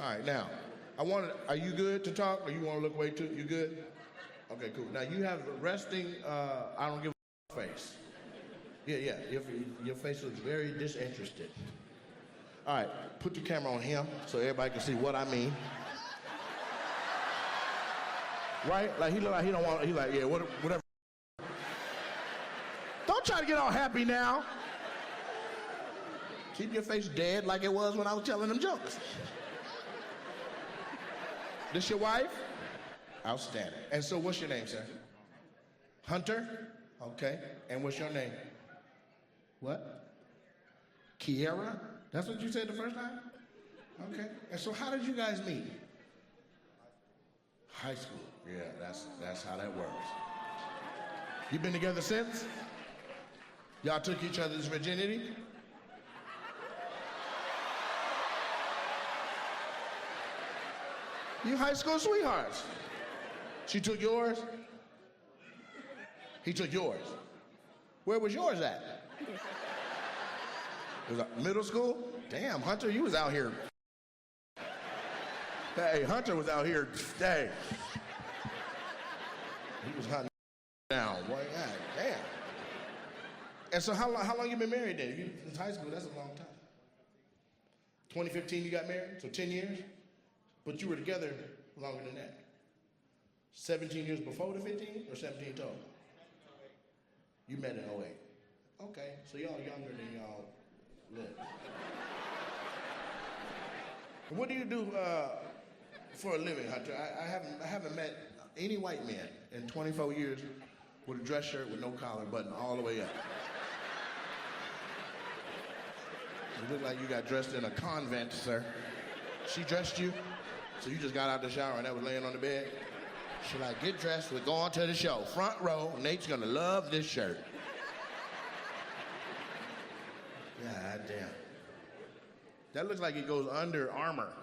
All right, now, are you good to talk or you want to look away too? You good? Okay, cool. Now you have resting, I don't give a face. Yeah, your face looks very disinterested. All right, put the camera on him so everybody can see what I mean. Right? Like he look like he don't want, he like, yeah, whatever. Don't try to get all happy now. Keep your face dead like it was when I was telling them jokes. This your wife? Outstanding. And so what's your name, sir? Hunter? Okay. And what's your name? What? Kiera? That's what you said the first time? Okay. And so how did you guys meet? High school. Yeah, that's how that works. You been together since? Y'all took each other's virginity? You high school sweethearts. She took yours? He took yours. Where was yours at? Was it middle school? Damn, Hunter, you was out here. Hey, Hunter was out here. Hey. He was hunting down. Boy, God, damn. And so how long you been married then? You since high school, that's a long time. 2015 you got married, so 10 years? But you were together longer than that. 17 years before the 15 or 17 total? You met in 08. Okay, so y'all younger than y'all live. What do you do for a living, Hunter? I haven't met any white man in 24 years with a dress shirt with no collar button all the way up. You look like you got dressed in a convent, sir. She dressed you? So you just got out the shower and that was laying on the bed? She like, get dressed, we're going to the show. Front row, Nate's gonna love this shirt. God damn. That looks like it goes under armor.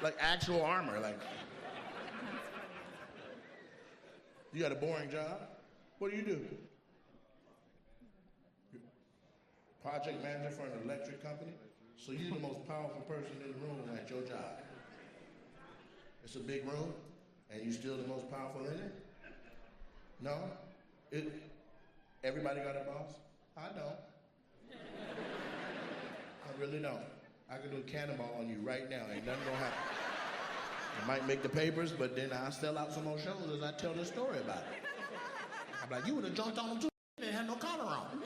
Like actual armor, like. You got a boring job? What do you do? Project manager for an electric company? So you're the most powerful person in the room at your job. It's a big room, and you're still the most powerful in it? No? Everybody got a boss? I don't. I really don't. I could do a cannonball on you right now. Ain't nothing gonna happen. It might make the papers, but then I'll sell out some more shows as I tell this story about it. I'm like, you would have jumped on them too. They didn't have no collar on.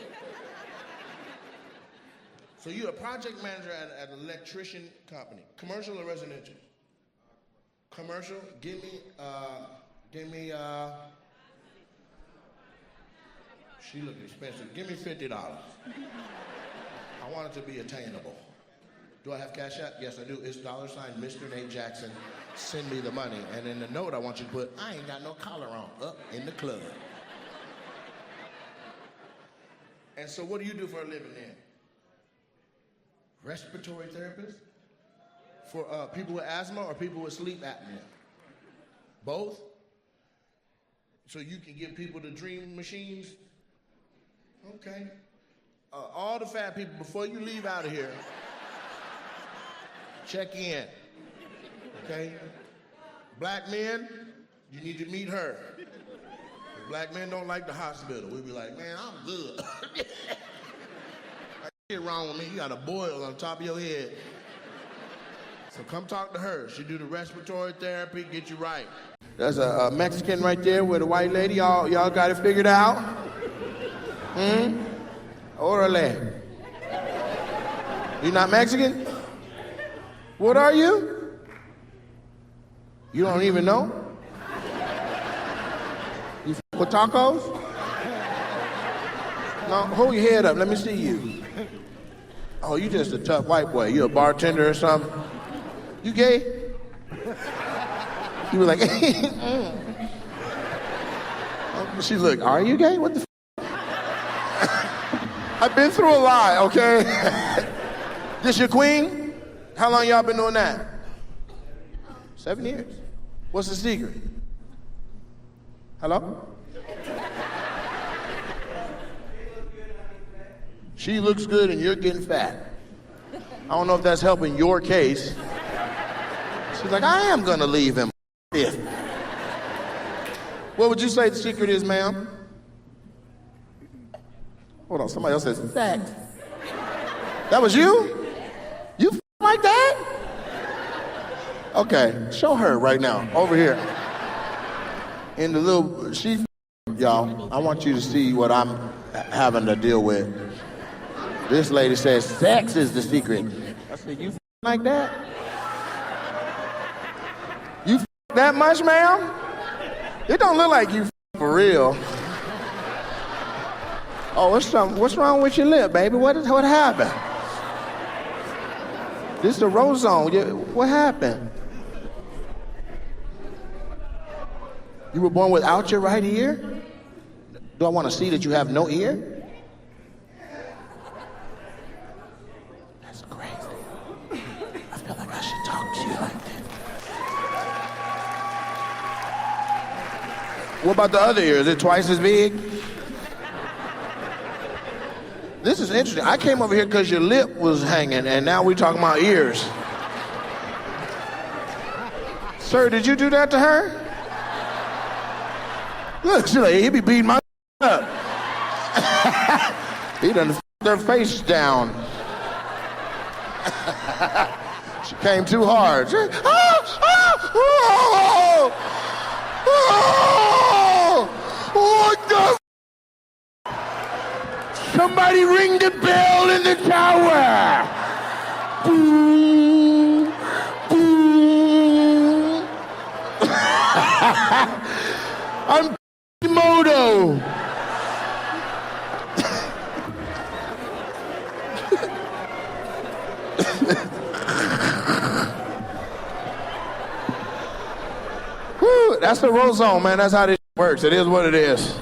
So you're a project manager at an electrician company. Commercial or residential? Commercial, give me, she looked expensive. Give me $50. I want it to be attainable. Do I have cash app? Yes, I do. It's $sign Mr. Nate Jackson. Send me the money. And in the note, I want you to put, I ain't got no collar on, up in the club. And so what do you do for a living then? Respiratory therapist? For people with asthma or people with sleep apnea? Both? So you can give people the dream machines? Okay. All the fat people, before you leave out of here, check in. Okay? Black men, you need to meet her. Black men don't like the hospital. We be like, man, I'm good. Shit wrong with me. You got a boil on top of your head. So come talk to her. She do the respiratory therapy, get you right. There's a Mexican right there with a white lady. Y'all got it figured out? Orale. You not Mexican? What are you? You don't even know? You with tacos? No, hold your head up. Let me see you. Oh, you just a tough white boy. You a bartender or something? You gay? You were like, she looked, are you gay? What the f? I've been through a lot, okay? This your queen? How long y'all been doing that? 7 years. What's the secret? Hello? She looks good and you're getting fat. I don't know if that's helping your case. She's like, I am gonna leave him. If. What would you say the secret is, ma'am? Hold on, somebody else says sex. That was you? You like that? Okay, show her right now, over here. In the little, y'all, I want you to see what I'm having to deal with. This lady says sex is the secret. I said, you like that? You that much, ma'am? It don't look like you for real. Oh, what's wrong with your lip, baby? What happened? This is the road zone. What happened? You were born without your right ear? Do I want to see that you have no ear? That's crazy. I feel like I should talk to you like that. What about the other ear? Is it twice as big? This is interesting. I came over here because your lip was hanging, and now we're talking about ears. Sir, did you do that to her? Look, she's like, he be beating my up. He done f***ed her face down. She came too hard. She, what the Somebody ring the bell in the tower. Boo, boo. I'm Moto. Whew, that's the road zone, man. That's how this works. It is what it is.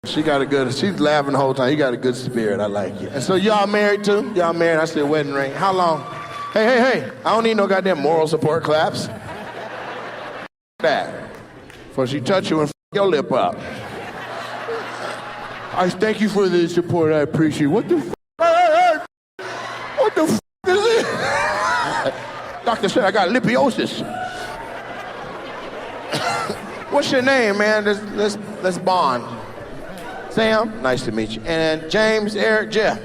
She's laughing the whole time. You got a good spirit. I like it. And so y'all married too? Y'all married? I see a wedding ring. How long? Hey. I don't need no goddamn moral support claps. That. Before she touch you and your lip up. I thank you for the support. I appreciate it. What the What the is it? Doctor said I got lipiosis. What's your name, man? Let's bond. Sam, nice to meet you. And James, Eric, Jeff.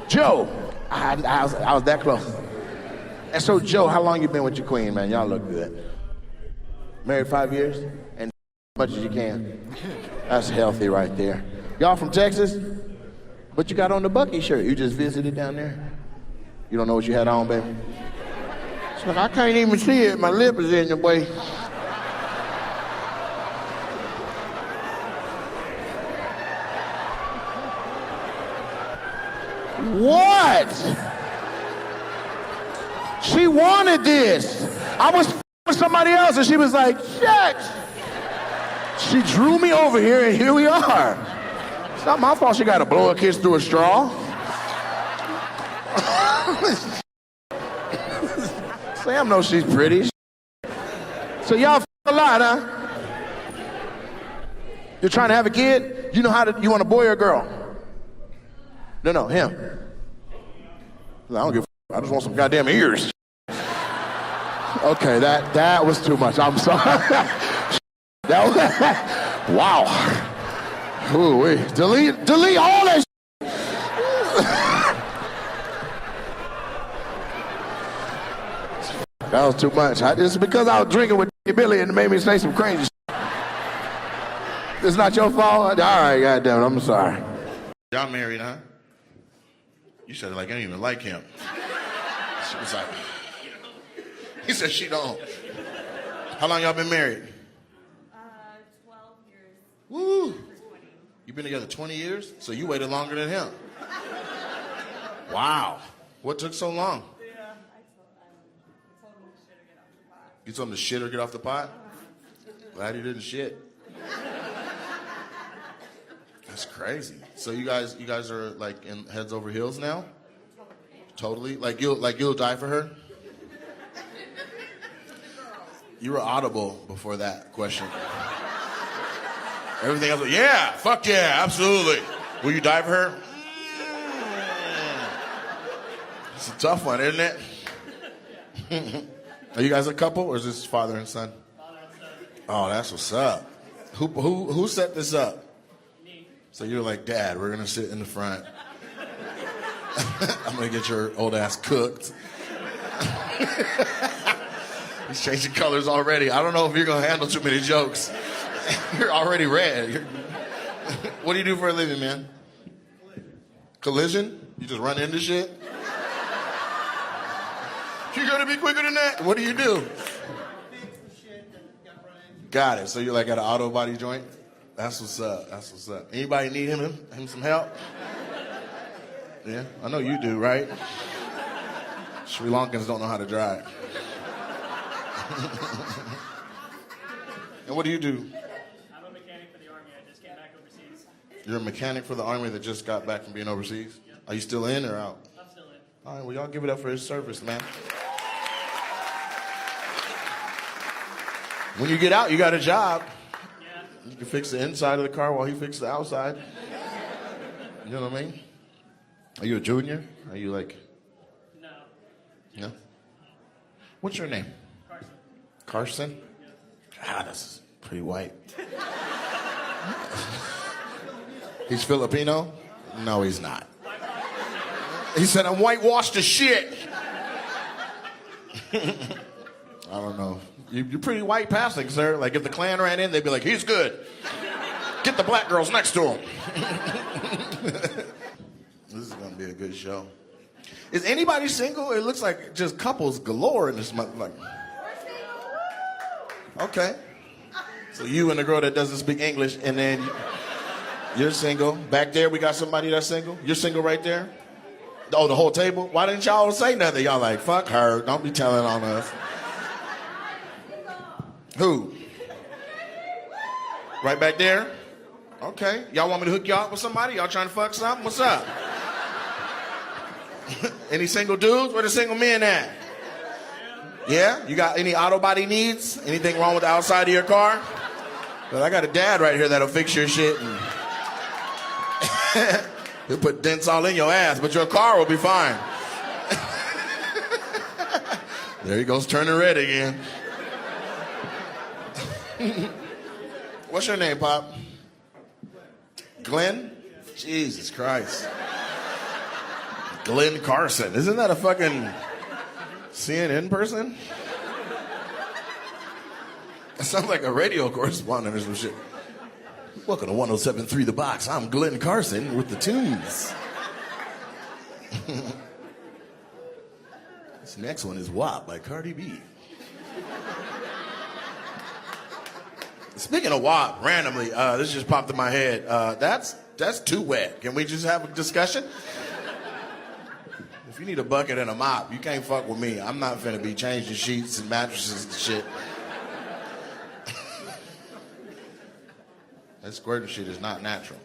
Joe. I was that close. And so, Joe, how long you been with your queen, man? Y'all look good. Married 5 years? And as much as you can. That's healthy right there. Y'all from Texas? But you got on the Bucky shirt. You just visited down there? You don't know what you had on, baby? She's like, I can't even see it. My lip is in your way. What? She wanted this. I was with somebody else and she was like, shit. She drew me over here and here we are. It's not my fault she got to blow a kiss through a straw. Sam knows she's pretty. So y'all a lot, huh? You're trying to have a kid? You want a boy or a girl? No, him. I don't give a I just want some goddamn ears. Okay, that was too much. I'm sorry. That was, wow. Ooh, wait. Delete all that That was too much. It's because I was drinking with Billy and it made me say some crazy shit. It's not your fault? All right, goddamn it, I'm sorry. Y'all married, huh? You said it like I didn't even like him. She was like, he said she don't. How long y'all been married? 12 years. Woo. You've been together 20 years? So you waited longer than him. Wow. What took so long? Yeah, I told him to shit or get off the pot. You told him to shit or get off the pot? Glad he didn't shit. That's crazy. So you guys are like in heads over heels now? Totally? Like you'll die for her? You were audible before that question. Everything else, yeah, fuck yeah, absolutely. Will you die for her? It's a tough one, isn't it? Are you guys a couple, or is this father and son? Father and son. Oh, that's what's up. Who set this up? Me. So you're like, Dad, we're gonna sit in the front. I'm gonna get your old ass cooked. He's changing colors already. I don't know if you're gonna handle too many jokes. You're already red. What do you do for a living, man? Collision? You just run into shit? You're gonna be quicker than that? What do you do? Got it. So you're like at an auto body joint? That's what's up. That's what's up. Anybody need him some help? Yeah, I know you do, right? Sri Lankans don't know how to drive. And what do you do? I'm a mechanic for the Army. I just came back overseas. You're a mechanic for the Army that just got back from being overseas? Yep. Are you still in or out? I'm still in. All right, well, y'all give it up for his service, man. When you get out, you got a job. Yeah. You can fix the inside of the car while he fixes the outside. You know what I mean? Are you a junior? Are you like... No. No? What's your name? Carson. Carson? Ah, that's pretty white. He's Filipino? No, he's not. He said, I'm whitewashed as shit. I don't know. You're pretty white passing, sir. Like, if the Klan ran in, they'd be like, he's good. Get the black girls next to him. This is going to be a good show. Is anybody single? It looks like just couples galore in this motherfucker. Okay. So you and the girl that doesn't speak English, and then you're single. Back there, we got somebody that's single. You're single right there? Oh, the whole table? Why didn't y'all say nothing? Y'all like, fuck her. Don't be telling on us. Who? Right back there? Okay. Y'all want me to hook y'all up with somebody? Y'all trying to fuck something? What's up? Any single dudes? Where the single men at? Yeah? You got any auto body needs? Anything wrong with the outside of your car? Well, I got a dad right here that'll fix your shit. And he'll put dents all in your ass, but your car will be fine. There he goes turning red again. What's your name, Pop? Glenn? Jesus Christ. Glenn Carson. Isn't that a fucking CNN person? That sounds like a radio correspondent or some shit. Welcome to 107.3 The Box. I'm Glenn Carson with the tunes. This next one is WAP by Cardi B. Speaking of WAP, randomly, this just popped in my head. That's too wet. Can we just have a discussion? If you need a bucket and a mop, you can't fuck with me. I'm not finna be changing sheets and mattresses and shit. That squirting shit is not natural.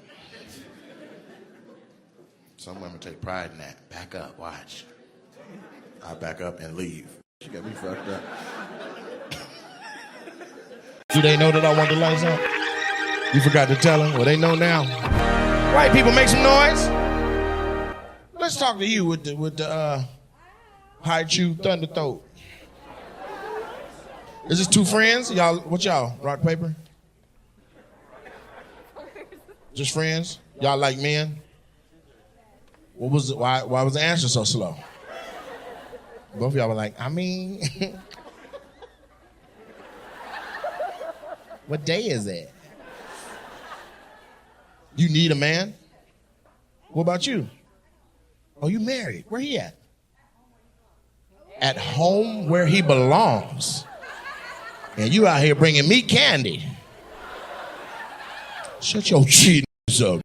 Some women take pride in that. Back up, watch. I back up and leave. She got me fucked up. Do they know that I want the lights on? You forgot to tell them? Well, they know now. White people, make some noise. Let's talk to you with the high chew thunder throat. Is this two friends? Y'all, what y'all? Rock, paper? Just friends? Y'all like men? What was it? Why was the answer so slow? Both of y'all were like, I mean, what day is it? You need a man? What about you? Oh, you married? Where he at? At home where he belongs. And you out here bringing me candy. Shut your cheating up.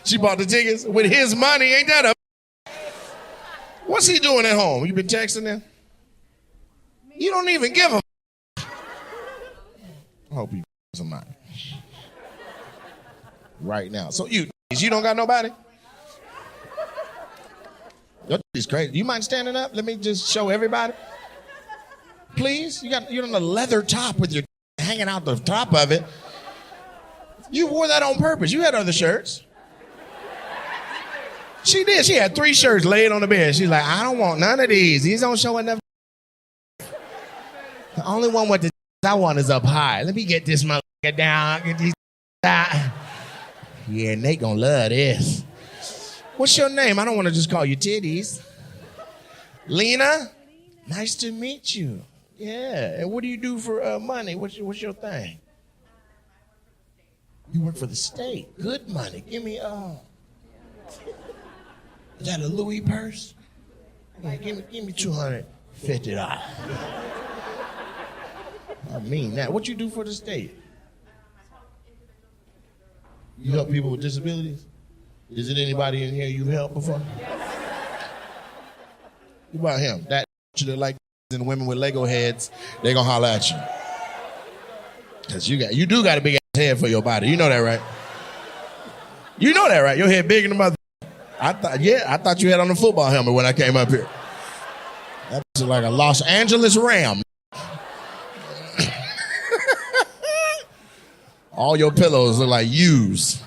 She bought the tickets with his money. Ain't that a... What's he doing at home? You been texting him? You don't even give a... I hope you somebody. Right now. So you don't got nobody? Your is crazy. You mind standing up? Let me just show everybody. Please? You're on a leather top with your hanging out the top of it. You wore that on purpose. You had other shirts. She did. She had 3 shirts laid on the bed. She's like, I don't want none of these. These don't show enough. The only one with the I want is up high. Let me get this motherfucker down. Get these down. Yeah, Nate gonna love this. What's your name? I don't want to just call you titties. Lena? Nice to meet you. Yeah. And what do you do for money? What's your thing? You work for the state. Good money. Give me is that a Louis purse? Yeah, give me $250. I mean that. What you do for the state? You help people with disabilities? Is it anybody in here you helped before? What about him? That that like and women with Lego heads, they gonna holler at you. Cause you do got a big ass head for your body. You know that, right? You know that, right? Your head bigger than mother. I thought you had on a football helmet when I came up here. That's like a Los Angeles Ram. All your pillows look like U's.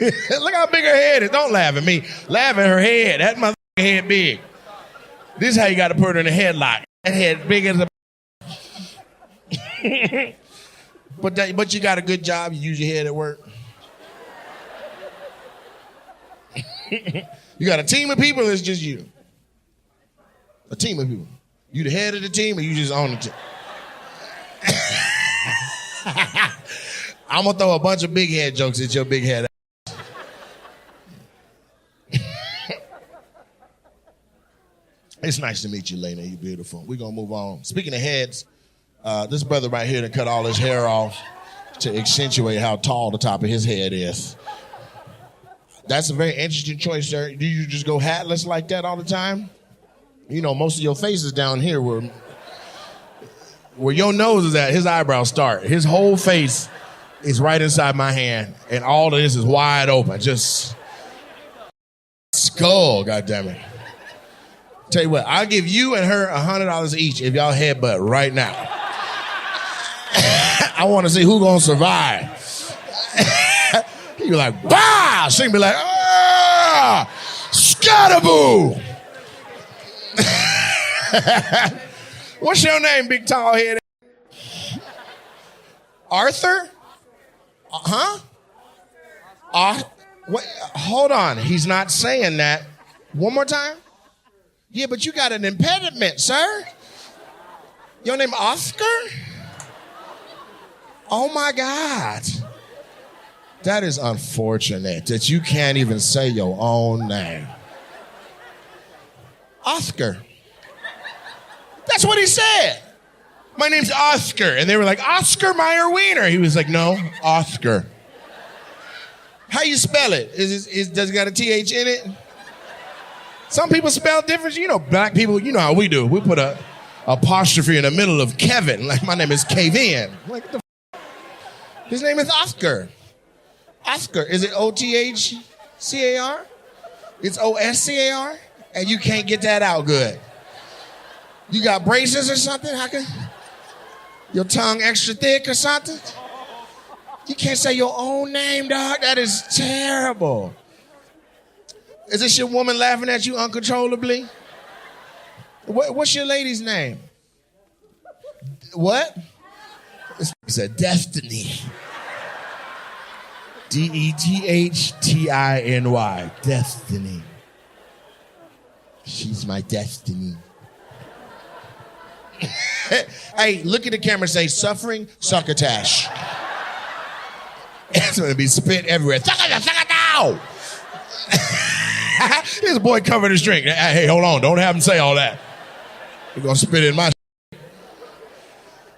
Look how big her head is. Don't laugh at me. Laugh at her head. That motherfucking head big. This is how you got to put her in a headlock. That head big as a... But you got a good job. You use your head at work. You got a team of people, or it's just you? A team of people. You the head of the team, or you just own the team? I'm gonna throw a bunch of big head jokes at your big head. It's nice to meet you, Lena. You're beautiful. We're gonna move on. Speaking of heads, this brother right here that cut all his hair off to accentuate how tall the top of his head is. That's a very interesting choice, sir. Do you just go hatless like that all the time? You know, most of your face is down here where your nose is at, his eyebrows start. His whole face is right inside my hand, and all of this is wide open. Just skull, goddammit. Tell you what, I'll give you and her $100 each if y'all headbutt right now. I want to see who gonna survive. You're like, bah! She can be like, ah! Scatterboo! What's your name, big tall head? Arthur? Huh? Wait, hold on. He's not saying that. One more time? Yeah, but you got an impediment, sir. Your name Oscar? Oh, my God. That is unfortunate that you can't even say your own name. Oscar. That's what he said. My name's Oscar. And they were like, Oscar Mayer Wiener. He was like, no, Oscar. How you spell it? Does it got a TH in it? Some people spell different. You know, black people, you know how we do. We put a apostrophe in the middle of Kevin. Like, my name is Kevin. Like, what the His name is Oscar. Oscar. Is it O-T-H-C-A-R? It's O-S-C-A-R? And you can't get that out good. You got braces or something? How can your tongue extra thick or something? You can't say your own name, dog. That is terrible. Is this your woman laughing at you uncontrollably? What's your lady's name? What? It's a Destiny. D-E-T-H-T-I-N-Y. Destiny. She's my destiny. Hey, look at the camera and say, suffering, succotash. It's going to be spit everywhere. Succotash. This boy covered his drink. Hey, hold on. Don't have him say all that. You're going to spit in my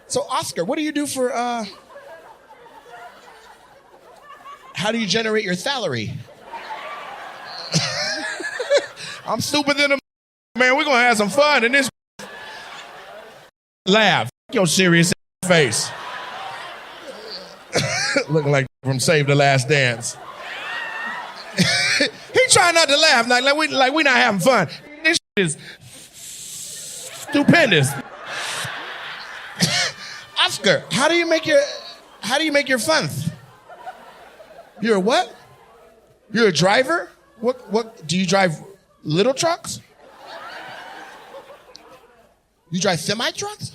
So, Oscar, what do you do for, how do you generate your salary? I'm stupid than a man. We're going to have some fun in this. Laugh. Your serious face. Looking like from Save the Last Dance. He trying not to laugh. Like we not having fun. This is stupendous. Oscar, how do you make your funds? You're what? You're a driver? What do you drive little trucks? You drive semi trucks?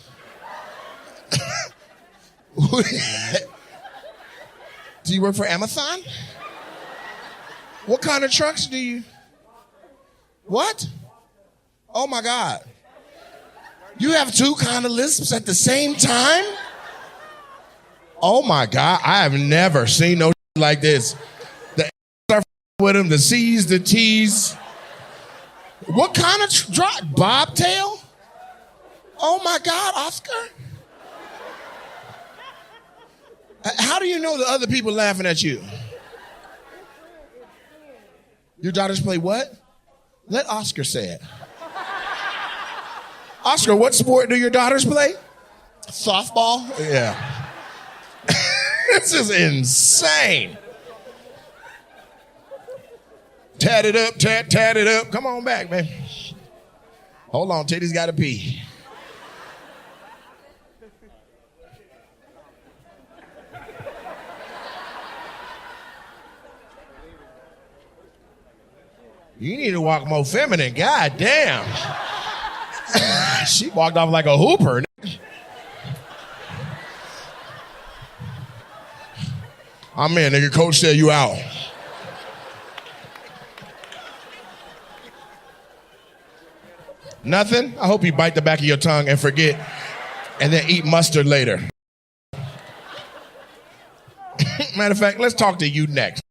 Do you work for Amazon? What kind of trucks do you? What? Oh my God. You have two kind of lisps at the same time? Oh my God, I have never seen no like this. The are with them, the C's, the T's. What kind of bobtail? Oh my God, Oscar. How do you know the other people laughing at you? Your daughters play what? Let Oscar say it. Oscar, what sport do your daughters play? Softball? Yeah. This is insane. Tat it up, tat it up. Come on back, man. Hold on, Teddy's got to pee. You need to walk more feminine. God damn. She walked off like a hooper. I'm in, nigga. Coach said you out. Nothing? I hope you bite the back of your tongue and forget and then eat mustard later. Matter of fact, let's talk to you next.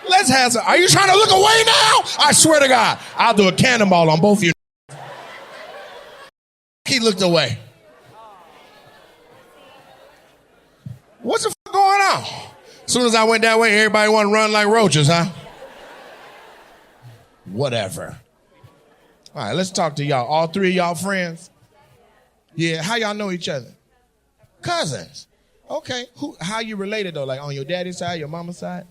Let's have some. Are you trying to look away now? I swear to God, I'll do a cannonball on both of you. He looked away. What's the fuck going on? As soon as I went that way, everybody want to run like roaches, huh? Whatever. All right, let's talk to y'all. All three of y'all friends? Yeah, how y'all know each other? Cousins. Okay, how you related though? Like on your daddy's side, your mama's side?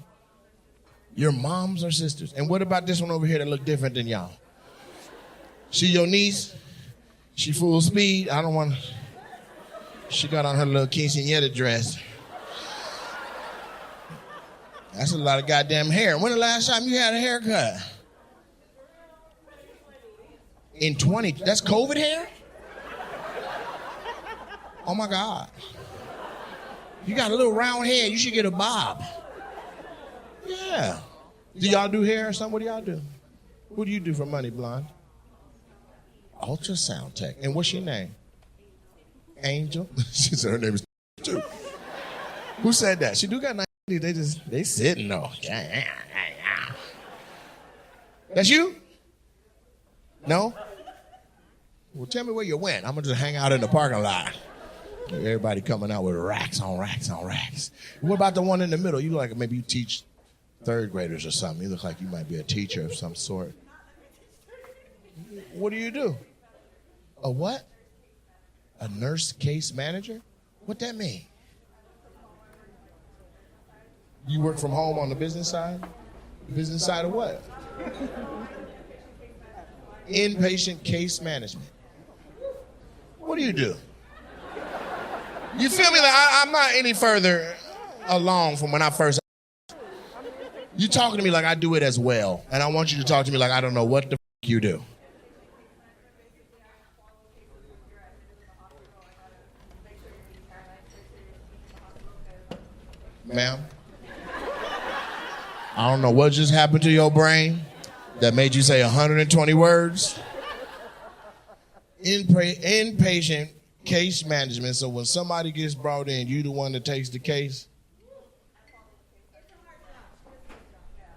Your moms or sisters? And what about this one over here that look different than y'all? She your niece? She full speed? I don't want to. She got on her little quinceañera dress. That's a lot of goddamn hair. When the last time you had a haircut? In 20, that's COVID hair? Oh my God. You got a little round head, you should get a bob. Yeah. Do y'all do hair or something? What do y'all do? What do you do for money, blonde? Ultrasound tech. And what's your name? Angel? She said her name is too. Who said that? She do got nice. They sitting though. That's you? No? Well, tell me where you went. I'm gonna just hang out in the parking lot. Everybody coming out with racks on racks on racks. What about the one in the middle? You look like maybe you teach third graders or something. You look like you might be a teacher of some sort. What do you do? A what? A nurse case manager? What that mean? You work from home on the business side? Business side of what? Inpatient case management. What do you do? You feel me? Like I'm not any further along from when I first. You talking to me like I do it as well, and I want you to talk to me like I don't know what the you do. Ma'am, I don't know what just happened to your brain that made you say 120 words. Inpatient case management. So when somebody gets brought in, you the one that takes the case.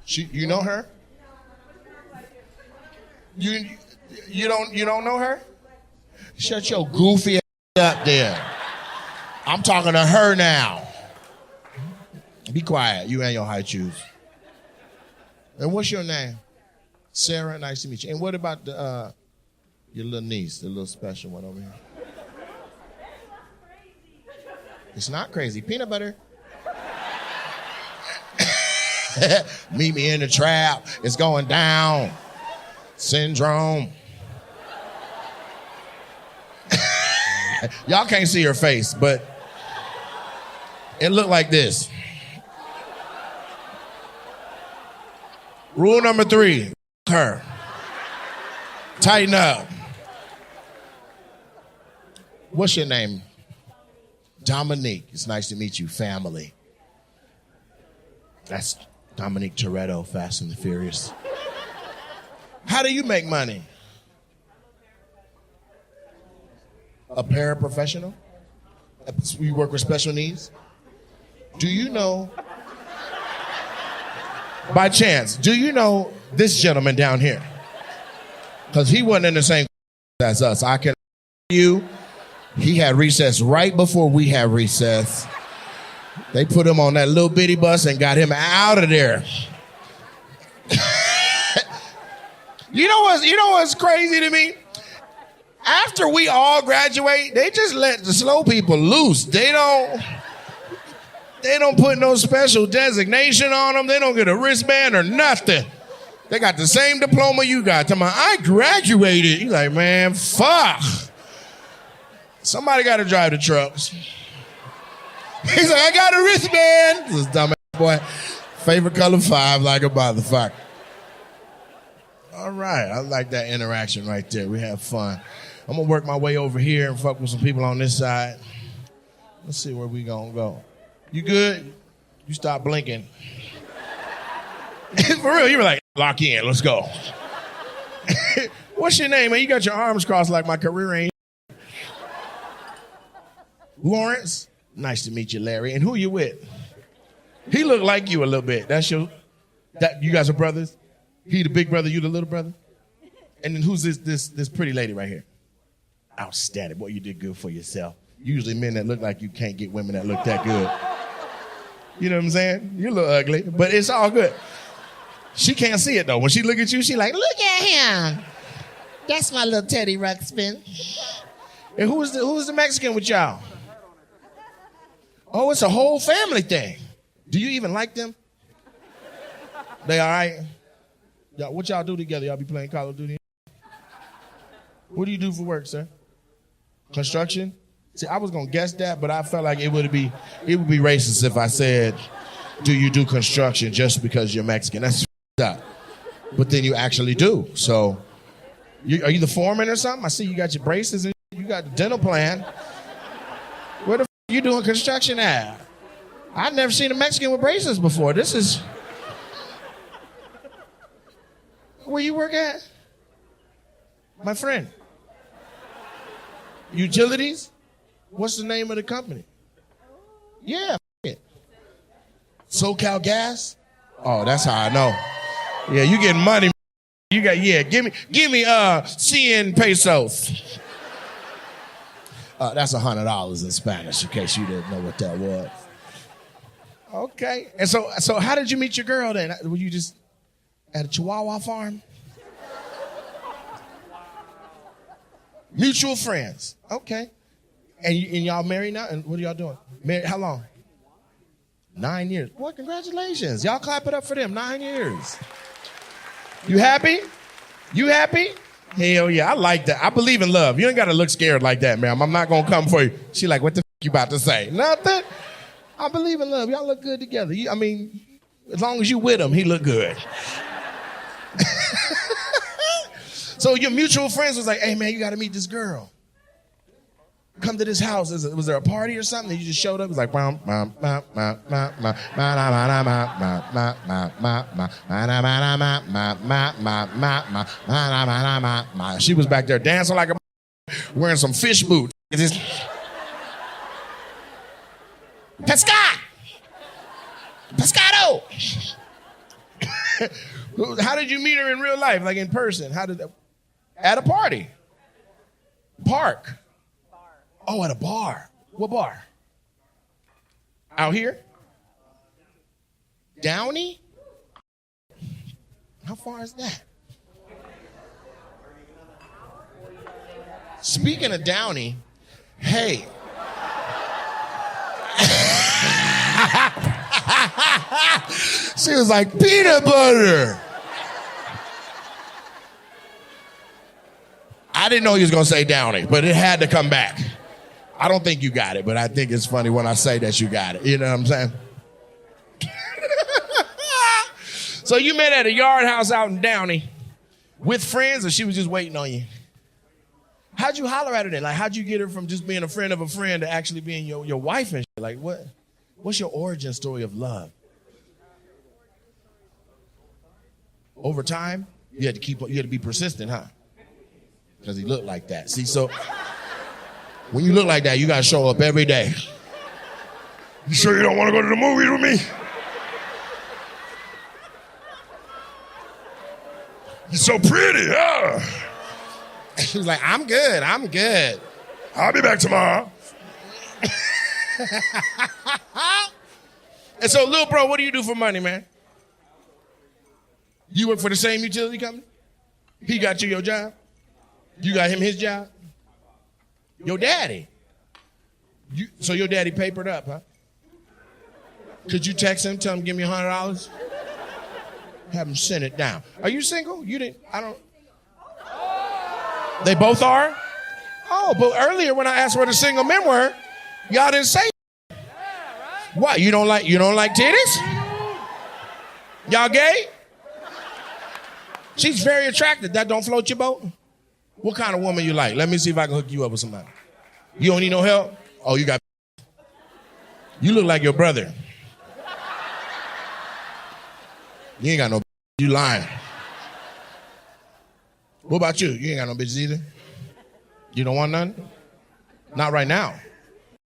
You know her? You don't know her? Shut your goofy ass up there. I'm talking to her now. Be quiet, you and your high shoes. And what's your name? Sarah, nice to meet you. And what about your little niece, the little special one over here? It's not crazy. Peanut butter. Meet me in the trap. It's going down. Syndrome. Y'all can't see her face, but it looked like this. Rule number 3, her. Tighten up. What's your name? Dominique. It's nice to meet you, family. That's Dominique Toretto, Fast and the Furious. How do you make money? A paraprofessional? You work with special needs? Do you know, by chance, do you know this gentleman down here? Because he wasn't in the same as us. I can you, he had recess right before we had recess. They put him on that little bitty bus and got him out of there. You know what's crazy to me? After we all graduate, they just let the slow people loose. They don't put no special designation on them. They don't get a wristband or nothing. They got the same diploma you got. Tell me, I graduated. You're like, man, fuck. Somebody got to drive the trucks. He's like, I got a wristband. This dumb boy. Favorite color 5, like a motherfucker. All right, I like that interaction right there. We have fun. I'm going to work my way over here and fuck with some people on this side. Let's see where we going to go. You good? You stop blinking. For real, you were like, lock in, let's go. What's your name, man? You got your arms crossed like my career ain't. Lawrence? Nice to meet you, Larry. And who you with? He look like you a little bit. You guys are brothers? He the big brother, you the little brother? And then who's this pretty lady right here? Outstanding. Boy, you did good for yourself. Usually men that look like you can't get women that look that good. You know what I'm saying? You're a little ugly, but it's all good. She can't see it, though. When she look at you, she like, look at him. That's my little Teddy Ruxpin. And who's the Mexican with y'all? Oh, it's a whole family thing. Do you even like them? They all right? What y'all do together? Y'all be playing Call of Duty? What do you do for work, sir? Construction? See, I was gonna guess that, but I felt like it would be racist if I said, do you do construction just because you're Mexican? That's up. But then you actually do. So, are you the foreman or something? I see you got your braces and you got the dental plan. Where the you doing construction at? I've never seen a Mexican with braces before. This is... Where you work at? My friend. Utilities? What's the name of the company? Yeah, it. SoCal Gas? Oh, that's how I know. Yeah, you getting money. You got, give me 100 pesos. That's $100 in Spanish, in case you didn't know what that was. Okay. And so how did you meet your girl then? Were you just at a Chihuahua farm? Mutual friends. Okay. And y'all married now? And what are y'all doing? Married how long? 9 years. Boy, congratulations. Y'all clap it up for them. 9 years. You happy? You happy? Hell yeah, I like that. I believe in love. You ain't got to look scared like that, ma'am. I'm not going to come for you. She like, what the you about to say? Nothing. I believe in love. Y'all look good together. As long as you with him, he look good. So your mutual friends was like, hey, man, you got to meet this girl. Come to this house. Was there a party or something? And you just showed up? It was like, she was back there dancing like a wearing some fish boots. Pescado! How did you meet her in real life, like in person? At a party. Park. Oh, at a bar. What bar? Out here? Downey? How far is that? Speaking of Downey, hey. She was like, peanut butter. I didn't know he was going to say Downey, but it had to come back. I don't think you got it, but I think it's funny when I say that you got it. You know what I'm saying? So you met at a yard house out in Downey with friends, or she was just waiting on you? How'd you holler at her then? Like, how'd you get her from just being a friend of a friend to actually being your wife and shit? Like, what's your origin story of love? Over time, you had to be persistent, huh? Because he looked like that. See, so when you look like that, you got to show up every day. You sure you don't want to go to the movies with me? You're so pretty, huh? She was like, I'm good. I'll be back tomorrow. And so, little bro, what do you do for money, man? You work for the same utility company? He got you your job? You got him his job? Your daddy? So your daddy papered up, huh? Could you text him, tell him, give me $100? Have him send it down. Are you single? They both are? Oh, but earlier when I asked where the single men were, y'all didn't say. What? You don't like titties? Y'all gay? She's very attractive. That don't float your boat? What kind of woman you like? Let me see if I can hook you up with somebody. You don't need no help? Oh, you look like your brother. You ain't got no. You lying. What about you? You ain't got no bitches either? You don't want none? Not right now.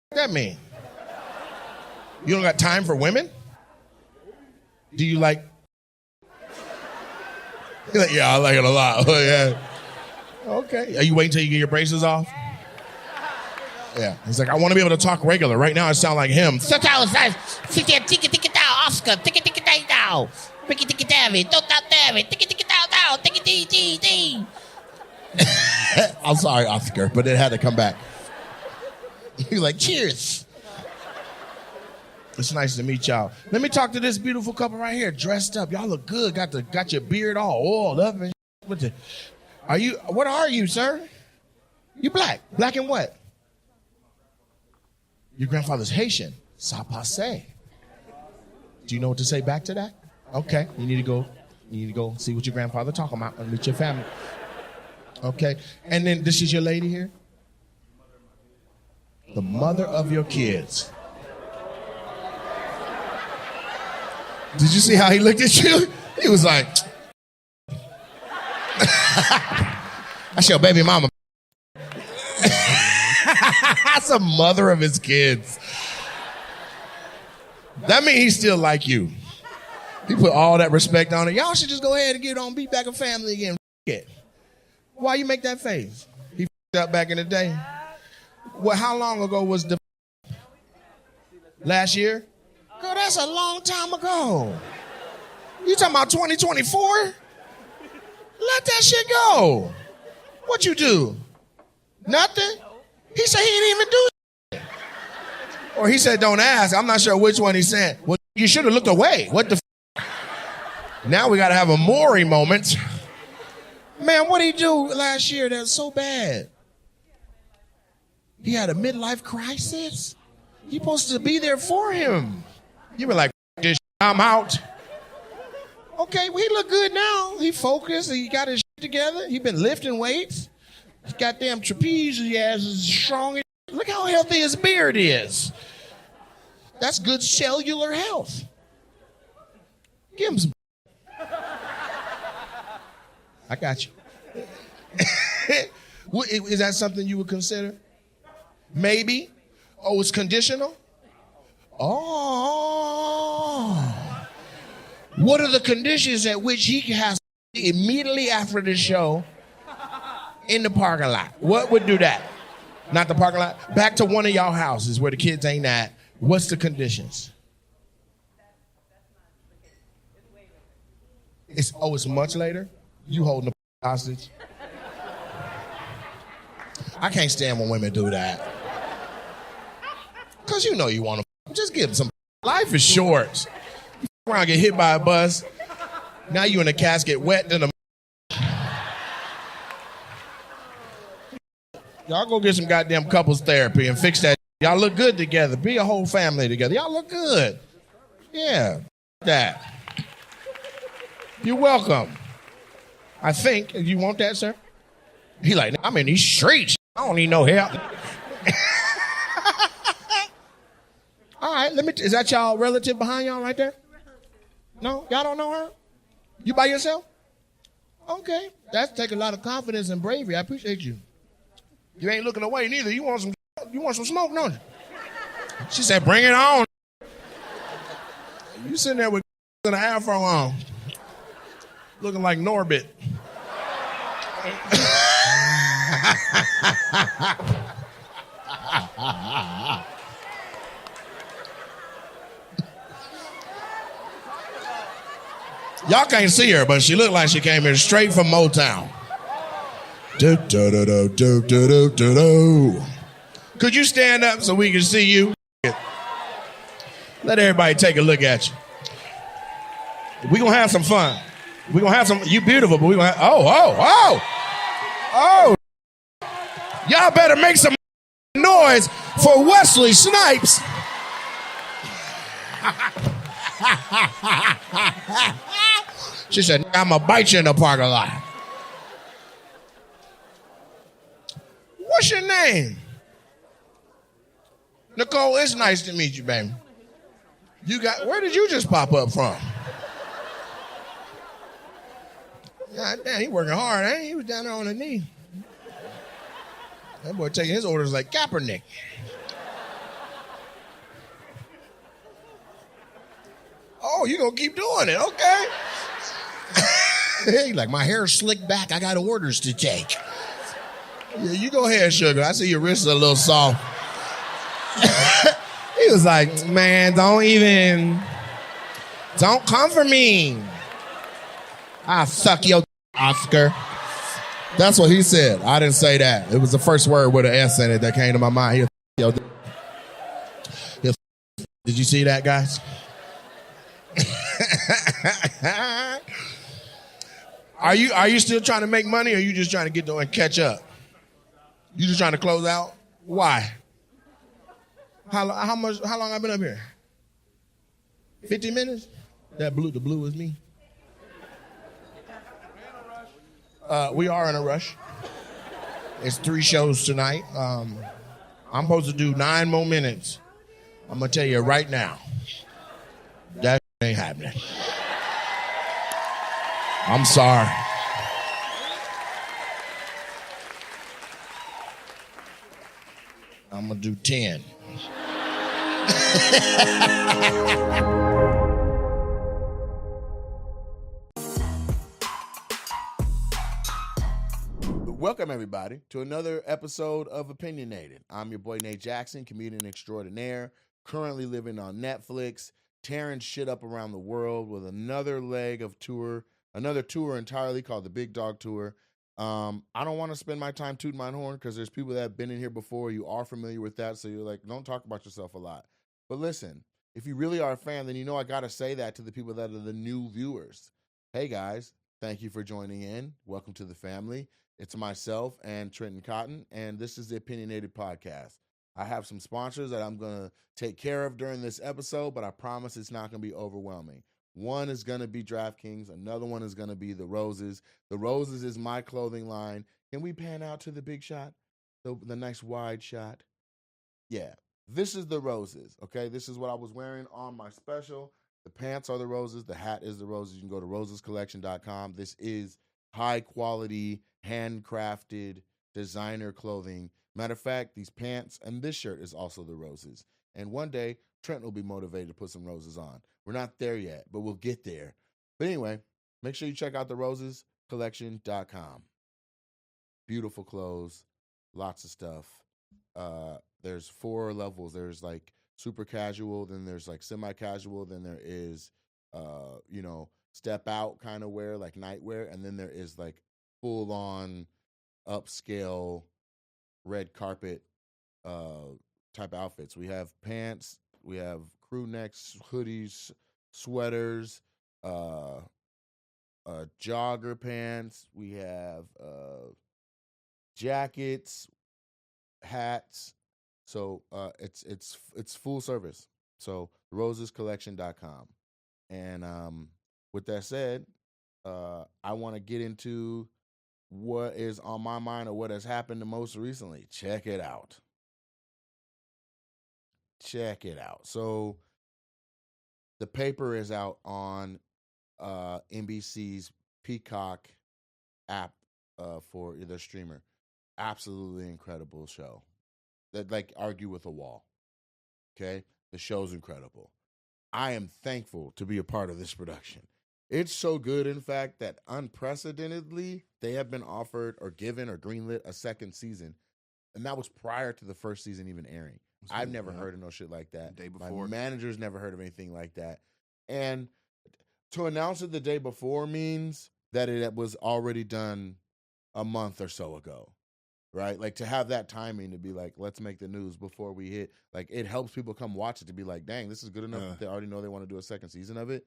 What that mean? You don't got time for women? Do you like? You're like, yeah, I like it a lot. Oh, yeah. Okay. Are you waiting till you get your braces off? Yeah. He's like, I want to be able to talk regular. Right now I sound like him. I'm sorry, Oscar, but it had to come back. He's like, cheers. It's nice to meet y'all. Let me talk to this beautiful couple right here, dressed up. Y'all look good. Got your beard all oiled up and shit. What are you, sir? You black. Black and what? Your grandfather's Haitian. Ça passe. Do you know what to say back to that? Okay. You need to go see what your grandfather talking about and meet your family. Okay. And then this is your lady here? The mother of your kids. Did you see how he looked at you? He was like, that's your baby mama. That's a mother of his kids. That means he still like you. He put all that respect on it. Y'all should just go ahead and get on, be back a family again. Why you make that face? He f***ed up back in the day. Well, how long ago was the last year? Girl, that's a long time ago. You talking about 2024? Let that shit go. What you do? Nothing? He said he didn't even do shit. Or he said don't ask. I'm not sure which one he said. Well, you should have looked away. What the Now we got to have a Maury moment. Man, what did he do last year that was so bad? He had a midlife crisis? You supposed to be there for him. You were like, this I'm out. Okay, well, he look good now. He focused. He got his shit together. He been lifting weights. His goddamn trapeze, he has is strong. Look how healthy his beard is. That's good cellular health. Give him some. I got you. Is that something you would consider? Maybe. Oh, it's conditional? Oh. What are the conditions at which he has immediately after the show in the parking lot? What would do that? Not the parking lot. Back to one of y'all houses where the kids ain't at. What's the conditions? It's much later? You holding the hostage? I can't stand when women do that. Because you know you want to just give them some. Life is short. You around, get hit by a bus. Now you in a casket wet than a. Y'all go get some goddamn couples therapy and fix that. Y'all look good together. Be a whole family together. Y'all look good. Yeah. That. You're welcome. I think. You want that, sir? He like, I'm in these streets. I don't need no help. All right, is that y'all relative behind y'all right there? No? Y'all don't know her? You by yourself? Okay. That's taking a lot of confidence and bravery. I appreciate you. You ain't looking away neither. You want some smoke, don't you? She said, bring it on. You sitting there with an afro on. Looking like Norbit. Y'all can't see her, but she looked like she came here straight from Motown. Do, do, do, do, do, do, do, do, do. Could you stand up so we can see you? Let everybody take a look at you. We're going to have some fun. We're going to have some, you beautiful, but we're going to have, oh. Y'all better make some noise for Wesley Snipes. She said, I'm going to bite you in the parking lot. What's your name? Nicole, it's nice to meet you, baby. Where did you just pop up from? God damn, he working hard, ain't he? He was down there on the knee. That boy taking his orders like Kaepernick. Oh, you gonna keep doing it, okay. He like, my hair's slicked back, I got orders to take. Yeah, you go ahead, sugar. I see your wrists are a little soft. He was like, man, don't come for me. I'll suck your Oscar. That's what he said. I didn't say that. It was the first word with an S in it that came to my mind. Did you see that, guys? Are you still trying to make money, or are you just trying to get there and catch up? You just trying to close out? Why? How long I been up here? 50 minutes? The blue is me. We are in a rush. It's 3 shows tonight. I'm supposed to do 9 more minutes. I'm gonna tell you right now, that ain't happening. I'm sorry. I'm gonna do 10. Welcome, everybody, to another episode of Opinionated. I'm your boy, Nate Jackson, comedian extraordinaire, currently living on Netflix, tearing shit up around the world with another leg of tour, another tour entirely called the Big Dog Tour. I don't want to spend my time tooting my horn because there's people that have been in here before. You are familiar with that, so you're like, don't talk about yourself a lot. But listen, if you really are a fan, then you know I got to say that to the people that are the new viewers. Hey, guys, thank you for joining in. Welcome to the family. It's myself and Trenton Cotton, and this is the Opinionated Podcast. I have some sponsors that I'm going to take care of during this episode, but I promise it's not going to be overwhelming. One is going to be DraftKings. Another one is going to be The Roses. The Roses is my clothing line. Can we pan out to the big shot? The nice wide shot? Yeah. This is The Roses, okay? This is what I was wearing on my special. The pants are The Roses. The hat is The Roses. You can go to rosescollection.com. This is high-quality, handcrafted designer clothing. Matter of fact, these pants and this shirt is also The Roses. And one day, Trent will be motivated to put some roses on. We're not there yet, but we'll get there. But anyway, make sure you check out the rosescollection.com. Beautiful clothes, lots of stuff. There's 4 levels. There's like super casual, then there's like semi-casual, then there is, step out kind of wear, like nightwear, and then there is like full-on upscale red carpet type outfits. We have pants, we have crew necks, hoodies, sweaters, jogger pants, we have jackets, hats. So it's full service. So rosescollection.com. And with that said, I want to get into what is on my mind or what has happened the most recently. Check it out. Check it out. So the paper is out on NBC's Peacock app for their streamer. Absolutely incredible show. That like argue with a wall. Okay? The show's incredible. I am thankful to be a part of this production. It's so good, in fact, that unprecedentedly they have been offered or given or greenlit a second season. And that was prior to the first season even airing. I've never heard of no shit like that. The day before. My manager's never heard of anything like that. And to announce it the day before means that it was already done a month or so ago. Right? Like to have that timing to be like, let's make the news before we hit. Like it helps people come watch it to be like, dang, this is good enough that they already know they want to do a second season of it.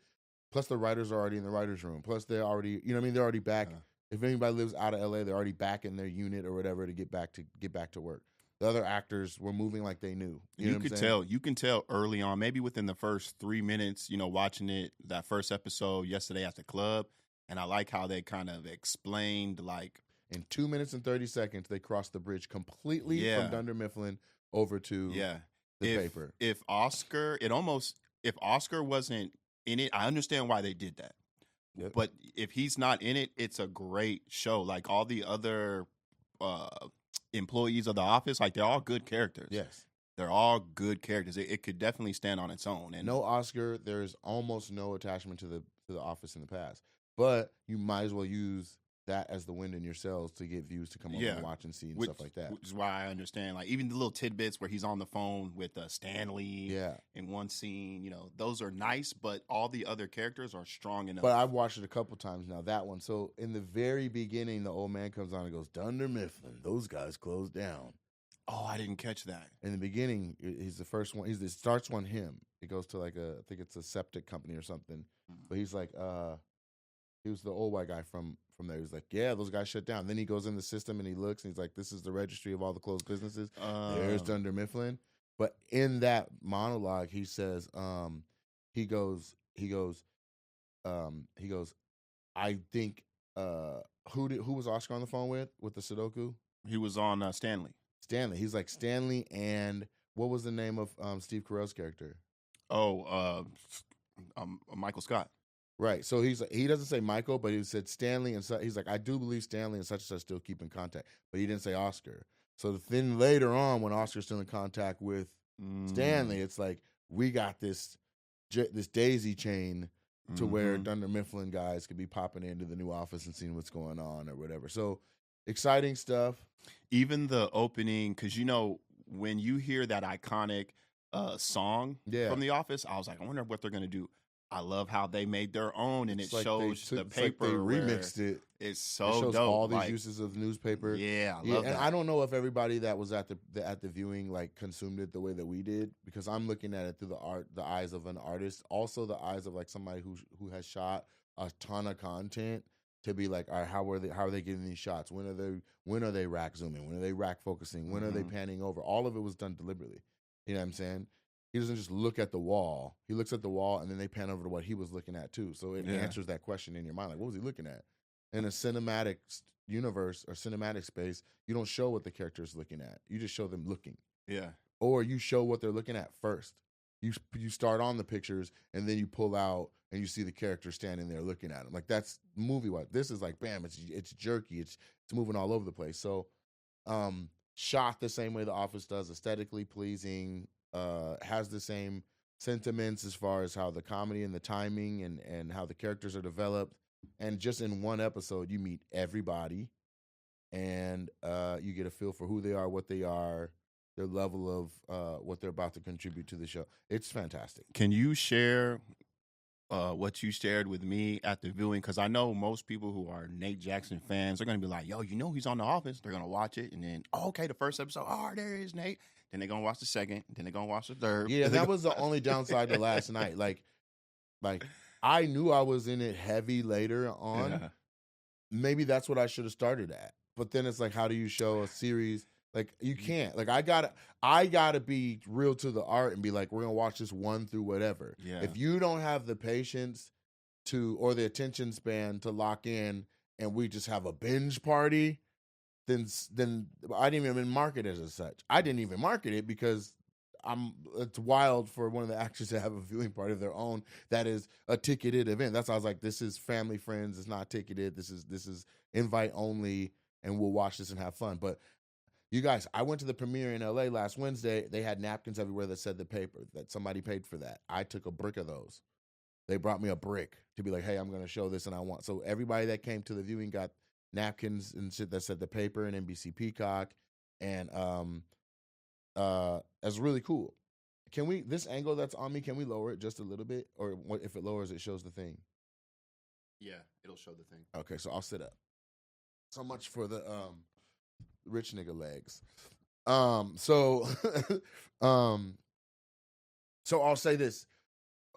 Plus the writers are already in the writer's room. Plus they're already, you know what I mean? They're already back. If anybody lives out of LA, they're already back in their unit or whatever to get back to work. The other actors were moving like they knew. You can tell early on, maybe within the first 3 minutes, watching it, that first episode yesterday at the club. And I like how they kind of explained like, in 2 minutes and 30 seconds, they crossed the bridge completely from Dunder Mifflin over to the paper. If Oscar wasn't in it, I understand why they did that. Yep. But if he's not in it, it's a great show. Like all the other employees of The Office, like they're all good characters. Yes. They're all good characters. It could definitely stand on its own. And no Oscar, there's almost no attachment to the Office in the past. But you might as well use that as the wind in your sails to get views to come over and watch and see and stuff like that. Which is why I understand, like even the little tidbits where he's on the phone with Stanley in one scene, those are nice, but all the other characters are strong enough. But I've watched it a couple times now, that one. So in the very beginning, the old man comes on and goes, Dunder Mifflin, those guys closed down. Oh, I didn't catch that. In the beginning, he's the first one. It starts on him. It goes to like I think it's a septic company or something. But he's like, he was the old white guy from there. He was like, yeah, those guys shut down. Then he goes in the system and he looks and he's like, this is the registry of all the closed businesses. There's Dunder Mifflin. But in that monologue, he says, he goes, I think, who was Oscar on the phone with the Sudoku? He was on Stanley. Stanley. He's like Stanley and what was the name of Steve Carell's character? Michael Scott. Right. So he doesn't say Michael, but he said Stanley and he's like, I do believe Stanley and such still keep in contact, but he didn't say Oscar. So then later on, when Oscar's still in contact with Stanley, it's like we got this daisy chain to where Dunder Mifflin guys could be popping into the new office and seeing what's going on or whatever. So exciting stuff. Even the opening, because when you hear that iconic song from The Office, I was like, I wonder what they're gonna do. I love how they made their own, and it shows the paper. Like they remixed it. It's so it shows dope. All these uses of newspaper. Yeah, I love that. And I don't know if everybody that was at the viewing like consumed it the way that we did, because I'm looking at it through the eyes of an artist, also the eyes of like somebody who has shot a ton of content to be like, all right, how are they getting these shots? When are they rack zooming? When are they rack focusing? When are they panning over? All of it was done deliberately. You know what I'm saying? He doesn't just look at the wall. He looks at the wall, and then they pan over to what he was looking at, too. So it answers that question in your mind. Like, what was he looking at? In a cinematic universe or cinematic space, you don't show what the character is looking at. You just show them looking. Yeah. Or you show what they're looking at first. You start on the pictures, and then you pull out, and you see the character standing there looking at them. Like, that's movie-wise. This is like, bam, it's jerky. It's moving all over the place. So shot the same way The Office does, aesthetically pleasing, has the same sentiments as far as how the comedy and the timing and how the characters are developed. And just in one episode, you meet everybody and you get a feel for who they are, what they are, their level of what they're about to contribute to the show. It's fantastic. Can you share what you shared with me at the viewing? Because I know most people who are Nate Jackson fans are going to be like, yo, he's on The Office. They're going to watch it. And then, okay, the first episode, there is Nate. Then they're going to watch the second. Then they're going to watch the third. Yeah, that was the only downside to last night. Like I knew I was in it heavy later on. Yeah. Maybe that's what I should have started at. But then it's like, how do you show a series? Like, you can't. Like, I gotta be real to the art and be like, we're gonna watch this one through whatever. Yeah. If you don't have the patience or the attention span to lock in, and we just have a binge party, then I didn't even market it as such. I didn't even market it because it's wild for one of the actors to have a viewing party of their own that is a ticketed event. That's why I was like, this is family friends. It's not ticketed. This is invite only, and we'll watch this and have fun. But you guys, I went to the premiere in LA last Wednesday. They had napkins everywhere that said the paper, that somebody paid for that. I took a brick of those. They brought me a brick to be like, hey, I'm going to show this and I want. So everybody that came to the viewing got napkins and shit that said the paper and NBC Peacock. And it's really cool. Can we, this angle that's on me, can we lower it just a little bit? Or what, if it lowers, it shows the thing? Yeah, it'll show the thing. Okay, so I'll sit up. So much for the rich nigga legs. So I'll say this.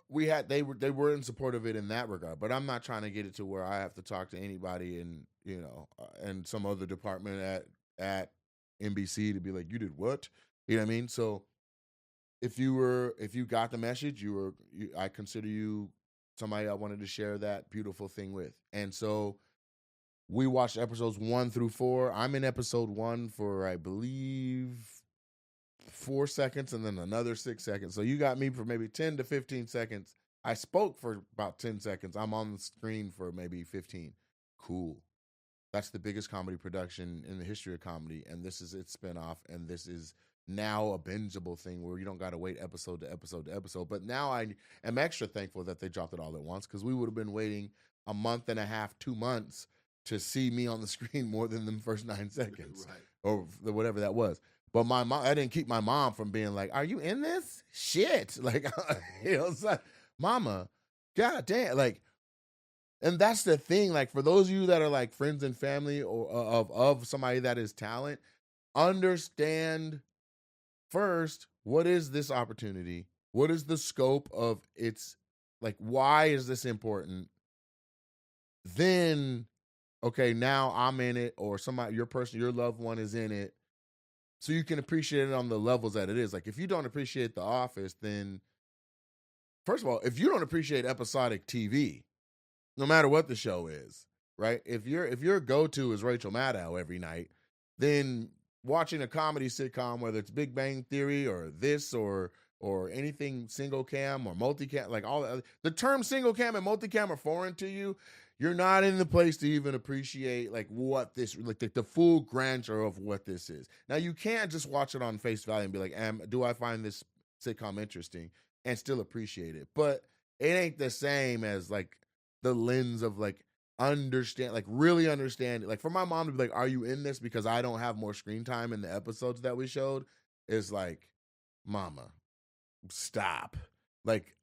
They were in support of it in that regard, but I'm not trying to get it to where I have to talk to anybody in, and some other department at NBC to be like, you did what? You know what I mean? So if you got the message, I consider you somebody I wanted to share that beautiful thing with. And so we watched episodes 1 through 4. I'm in episode 1 for, I believe, 4 seconds and then another 6 seconds. So you got me for maybe 10 to 15 seconds. I spoke for about 10 seconds. I'm on the screen for maybe 15. Cool. That's the biggest comedy production in the history of comedy. And this is its spinoff. And this is now a bingeable thing where you don't got to wait episode to episode to episode. But now I am extra thankful that they dropped it all at once, because we would have been waiting a month and a half, 2 months to see me on the screen more than the first 9 seconds, Right. Or whatever that was. But my mom, I didn't keep my mom from being like, "Are you in this shit?" Like, it's like, Mama, god damn, like. And that's the thing. Like, for those of you that are like friends and family or of somebody that is talent, understand first, what is this opportunity? What is the scope of its, like, why is this important? Then, okay, now I'm in it, or somebody, your loved one is in it, so you can appreciate it on the levels that it is. Like, if you don't appreciate The Office, then first of all, if you don't appreciate episodic TV, no matter what the show is, right? If your go-to is Rachel Maddow every night, then watching a comedy sitcom, whether it's Big Bang Theory or this or anything single cam or multicam, like all the term single cam and multicam are foreign to you, you're not in the place to even appreciate like what this, like the full grandeur of what this is. Now, you can't just watch it on face value and be like, do I find this sitcom interesting, and still appreciate it? But it ain't the same as like the lens of like really understand it. Like, for my mom to be like, are you in this because I don't have more screen time in the episodes that we showed, is like, Mama, stop. Like,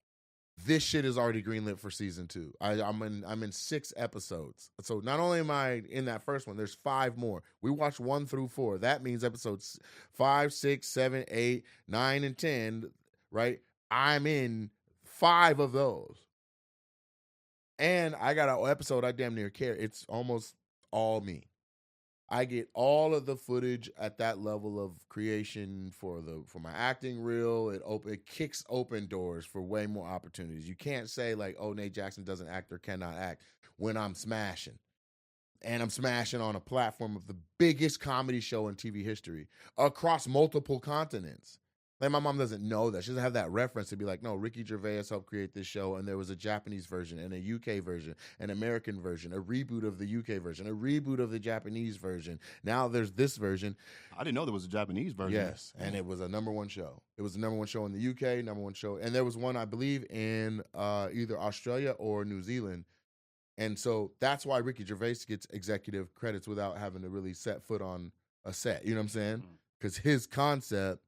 this shit is already greenlit for season 2. I'm in 6 episodes. So not only am I in that first one, there's 5 more. We watched 1 through 4. That means episodes 5, 6, 7, 8, 9, and 10, right? I'm in 5 of those. And I got an episode I damn near care. It's almost all me. I get all of the footage at that level of creation for my acting reel. It kicks open doors for way more opportunities. You can't say like, oh, Nate Jackson doesn't act or cannot act, when I'm smashing. And I'm smashing on a platform of the biggest comedy show in TV history across multiple continents. Like, my mom doesn't know that. She doesn't have that reference to be like, no, Ricky Gervais helped create this show, and there was a Japanese version and a UK version, an American version, a reboot of the UK version, a reboot of the Japanese version. Now there's this version. I didn't know there was a Japanese version. Yes, and it was a #1 show. It was the #1 show in the UK, #1 show. And there was one, I believe, in either Australia or New Zealand. And so that's why Ricky Gervais gets executive credits without having to really set foot on a set. You know what I'm saying? Because his concept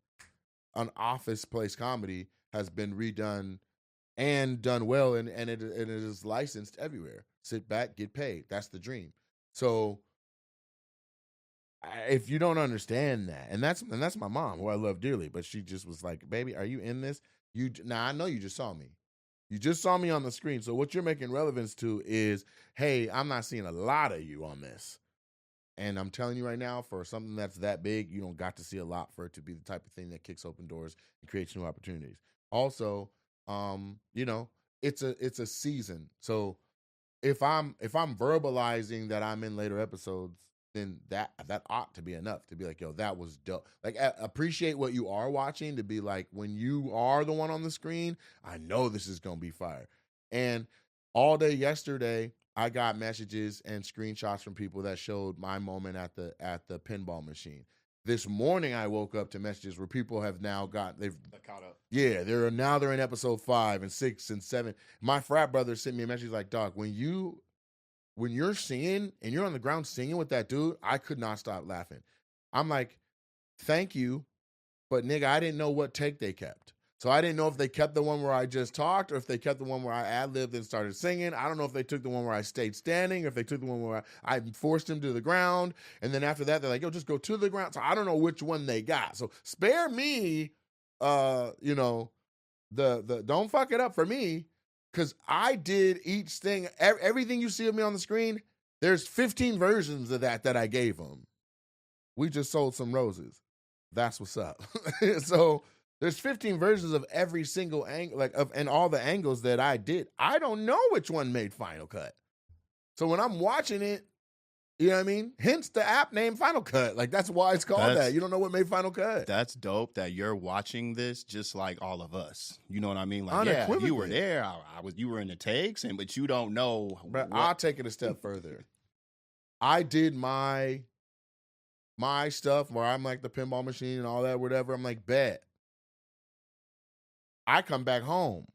on Office Place comedy has been redone and done well, and it is licensed everywhere. Sit back, get paid. That's the dream. So if you don't understand that, and that's my mom, who I love dearly, but she just was like, baby, are you in this? Now I know you just saw me. You just saw me on the screen. So what you're making relevance to is, hey, I'm not seeing a lot of you on this. And I'm telling you right now, for something that's that big, you don't got to see a lot for it to be the type of thing that kicks open doors and creates new opportunities. Also, it's a season. So if I'm verbalizing that I'm in later episodes, then that ought to be enough to be like, yo, that was dope. Like, appreciate what you are watching, to be like, when you are the one on the screen, I know this is gonna be fire. And all day yesterday, I got messages and screenshots from people that showed my moment at the pinball machine. This morning, I woke up to messages where people have now they're caught up. Yeah, they're in episode 5 and 6 and 7. My frat brother sent me a message like, dog, when you're singing and you're on the ground singing with that dude, I could not stop laughing. I'm like, thank you, but nigga, I didn't know what take they kept. So I didn't know if they kept the one where I just talked or if they kept the one where I ad-libbed and started singing. I don't know if they took the one where I stayed standing or if they took the one where I forced him to the ground. And then after that, they're like, yo, just go to the ground. So I don't know which one they got. So spare me, don't fuck it up for me, because I did each thing. Everything you see of me on the screen, there's 15 versions of that I gave them. We just sold some roses. That's what's up. So there's 15 versions of every single angle, and all the angles that I did. I don't know which one made Final Cut. So when I'm watching it, you know what I mean? Hence the app name Final Cut. Like, that's why it's called that. You don't know what made Final Cut. That's dope that you're watching this just like all of us. You know what I mean? Like, yeah, you were there. You were in the takes, but you don't know. But I'll take it a step further. I did my stuff where I'm like the pinball machine and all that, whatever. I'm like, bet. I come back home.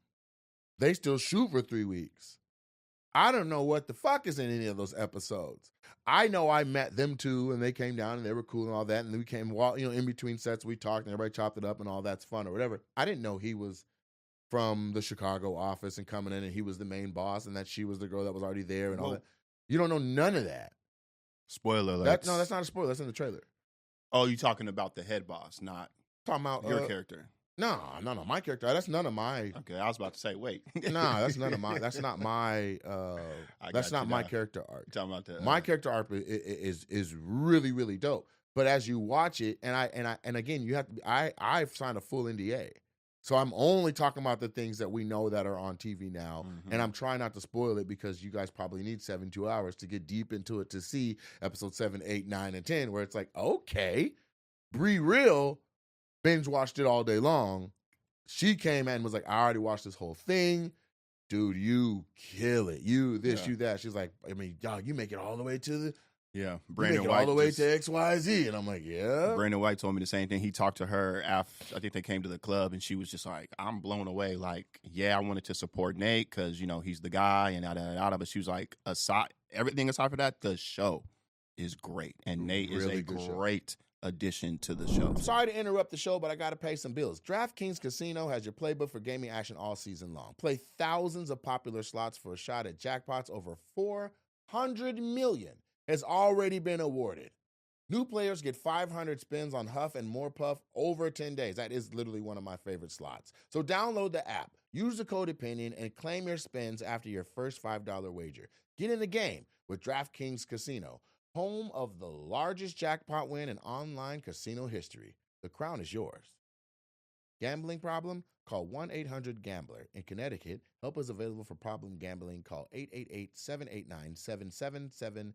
They still shoot for 3 weeks. I don't know what the fuck is in any of those episodes. I know I met them too, and they came down and they were cool and all that. And then we came, in between sets, we talked and everybody chopped it up and all that's fun or whatever. I didn't know he was from the Chicago office and coming in and he was the main boss and that she was the girl that was already there and all that. You don't know none of that. Spoiler alert. No, that's not a spoiler. That's in the trailer. Oh, you talking about the head boss, not talking about your character. No, my character. That's none of my. Okay, I was about to say, wait. No, that's none of my. That's not my. That's not my character arc. Talking about the, my character arc is really, really dope. But as you watch it, and again, you have to. I've signed a full NDA, so I'm only talking about the things that we know that are on TV now, and I'm trying not to spoil it because you guys probably need 72 hours to get deep into it to see episode 7, 8, 9, and 10, where it's like, okay, Bree Real binge watched it all day long. She came in and was like, I already watched this whole thing. Dude, you kill it. You this, you that. She's like, I mean, dog, you make it all the way to the Brandon make it White all the way to XYZ. And I'm like, yeah. Brandon White told me the same thing. He talked to her after I think they came to the club, and she was just like, I'm blown away. Like, yeah, I wanted to support Nate because he's the guy and yada. But she was like, everything aside for that, the show is great, and Nate is a great addition to the show. I'm sorry to interrupt the show, but I got to pay some bills. DraftKings Casino has your playbook for gaming action all season long. Play thousands of popular slots for a shot at jackpots. Over 400 million has already been awarded. New players get 500 spins on Huff and More Puff over 10 days. That is literally one of my favorite slots. So download the app, use the code OPINION, and claim your spins after your first $5 wager. Get in the game with DraftKings Casino, home of the largest jackpot win in online casino history. The crown is yours. Gambling problem? Call 1-800-GAMBLER. In Connecticut, help is available for problem gambling. Call 888-789-7777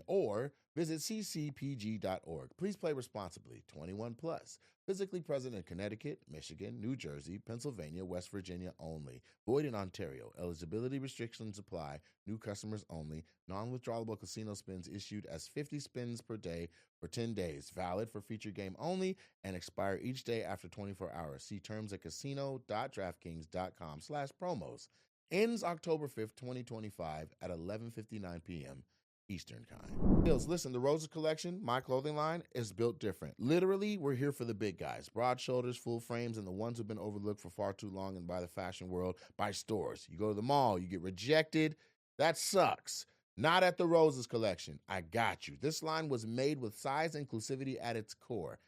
or visit ccpg.org. Please play responsibly. 21 plus. Physically present in Connecticut, Michigan, New Jersey, Pennsylvania, West Virginia only. Void in Ontario. Eligibility restrictions apply. New customers only. Non-withdrawable casino spins issued as 50 spins per day for 10 days. Valid for feature game only and expire each day after 24 hours. See terms at casino.draftkings.com/promos. Ends October 5th, 2025 at 11:59 p.m. Eastern Time. Bills, listen, the Roses collection, my clothing line, is built different. Literally, we're here for the big guys. Broad shoulders, full frames, and the ones who've been overlooked for far too long and by the fashion world, by stores. You go to the mall, you get rejected. That sucks. Not at the Roses collection. I got you. This line was made with size inclusivity at its core,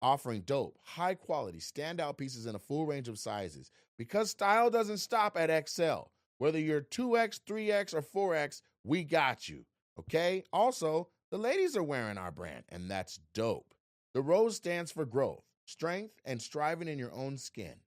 offering dope, high-quality, standout pieces in a full range of sizes. Because style doesn't stop at XL. Whether you're 2X, 3X, or 4X, we got you. Okay? Also, the ladies are wearing our brand, and that's dope. The Rose stands for growth, strength, and striving in your own skin.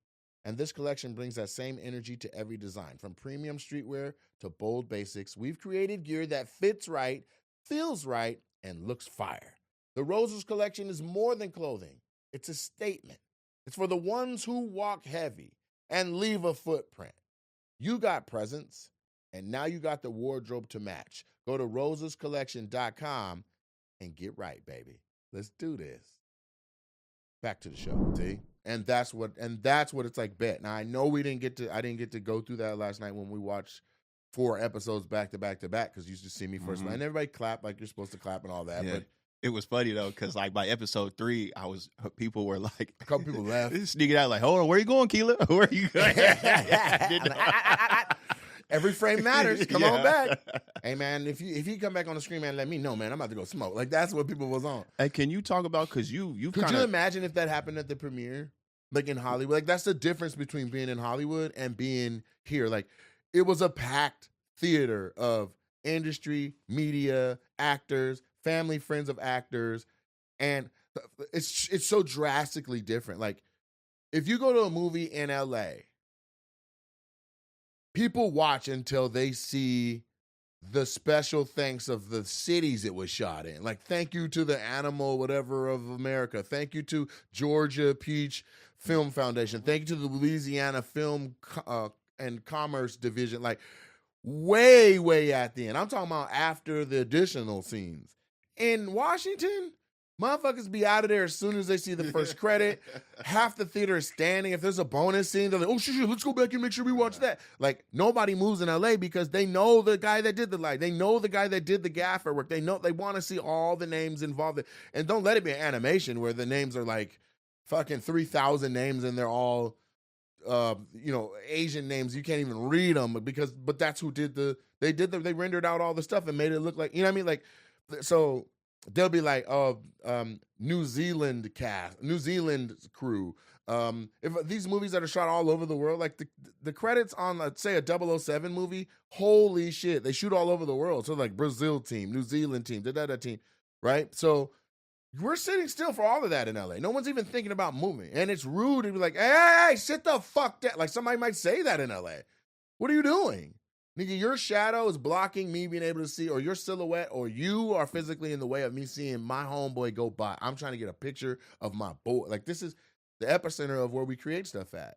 And this collection brings that same energy to every design, from premium streetwear to bold basics, we've created gear that fits right, feels right, and looks fire. The Roses collection is more than clothing. It's a statement. It's for the ones who walk heavy and leave a footprint. You got presents, and now you got the wardrobe to match. Go to rosescollection.com and get right, baby. Let's do this. Back to the show, see? And that's what it's like. Bet. Now I know I didn't get to go through that last night when we watched 4 episodes back to back to back because you used to see me first. And everybody clap like you're supposed to clap and all that. Yeah. But It was funny though, because like by episode 3, people were like, a couple people laughed. sneaking out like, hold on, where you going, Keela? Where you going? Every frame matters. Come on Yeah. back. Hey man, if you come back on the screen, man, let me know, man. I'm about to go smoke. Like that's what people was on. Hey, can you talk about, because you've Could kind you of, imagine if that happened at the premiere? Like in Hollywood? Like that's the difference between being in Hollywood and being here. Like it was a packed theater of industry, media, actors, family, friends of actors. And it's so drastically different. Like if you go to a movie in LA, people watch until they see the special thanks of the cities it was shot in. Like, thank you to the Animal Whatever of America. Thank you to Georgia Peach Film Foundation. Thank you to the Louisiana Film and Commerce Division. Like, way, way at the end. I'm talking about after the additional scenes. In Washington, motherfuckers be out of there as soon as they see the first credit. Half the theater is standing. If there's a bonus scene, they're like, oh, shit, let's go back and make sure we watch that. Like, nobody moves in LA because they know the guy that did the light. They know the guy that did the gaffer work. They know they want to see all the names involved. And don't let it be an animation where the names are like fucking 3,000 names and they're all, Asian names. You can't even read them but that's who did they rendered out all the stuff and made it look like, you know what I mean? Like, so they'll be like, New Zealand cast, New Zealand crew. If these movies that are shot all over the world, like the credits on, let's say, a 007 movie, holy shit, they shoot all over the world. So like Brazil team, New Zealand team, da team, right? So we're sitting still for all of that in LA. No one's even thinking about moving. And it's rude to be like, hey, sit the fuck down. Like somebody might say that in LA. What are you doing? Nigga, your shadow is blocking me being able to see, or your silhouette, or you are physically in the way of me seeing my homeboy go by. I'm trying to get a picture of my boy. Like, this is the epicenter of where we create stuff at.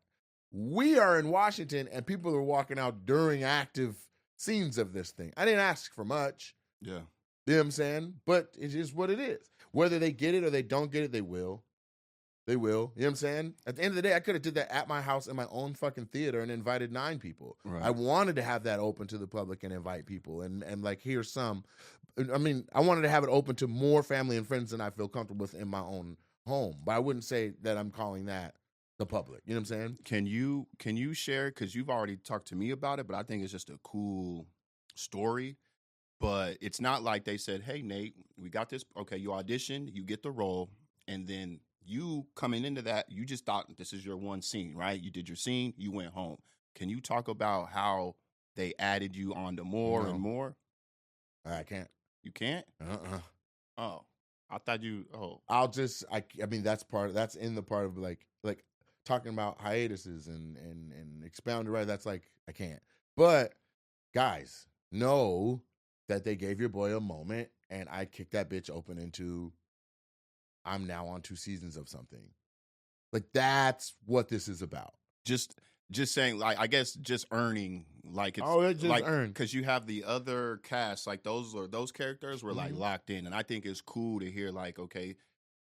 We are in Washington, and people are walking out during active scenes of this thing. I didn't ask for much. yeah. You know what I'm saying? But it is what it is. Whether they get it or they don't get it, they will. They will. You know what I'm saying? At the end of the day, I could have did that at my house in my own fucking theater and invited 9 people. Right. I wanted to have that open to the public and invite people and like, here's some. I mean, I wanted to have it open to more family and friends than I feel comfortable with in my own home. But I wouldn't say that I'm calling that the public. You know what I'm saying? Can you share, because you've already talked to me about it, but I think it's just a cool story. But it's not like they said, hey, Nate, we got this. Okay, you auditioned, you get the role, and then you coming into that, you just thought this is your one scene, right? You did your scene, you went home. Can you talk about how they added you on to more and more? I can't. You can't? Oh, I thought you. Oh, I mean, that's in the part of like talking about hiatuses and expounded, right? That's like, I can't. But guys, know that they gave your boy a moment, and I kicked that bitch open into, I'm now on 2 seasons of something. Like, that's what this is about. just saying, like, I guess just earning, like, it's It's just like, earned. because you have the other cast, like those characters were like locked in, and I think it's cool to hear, like, okay,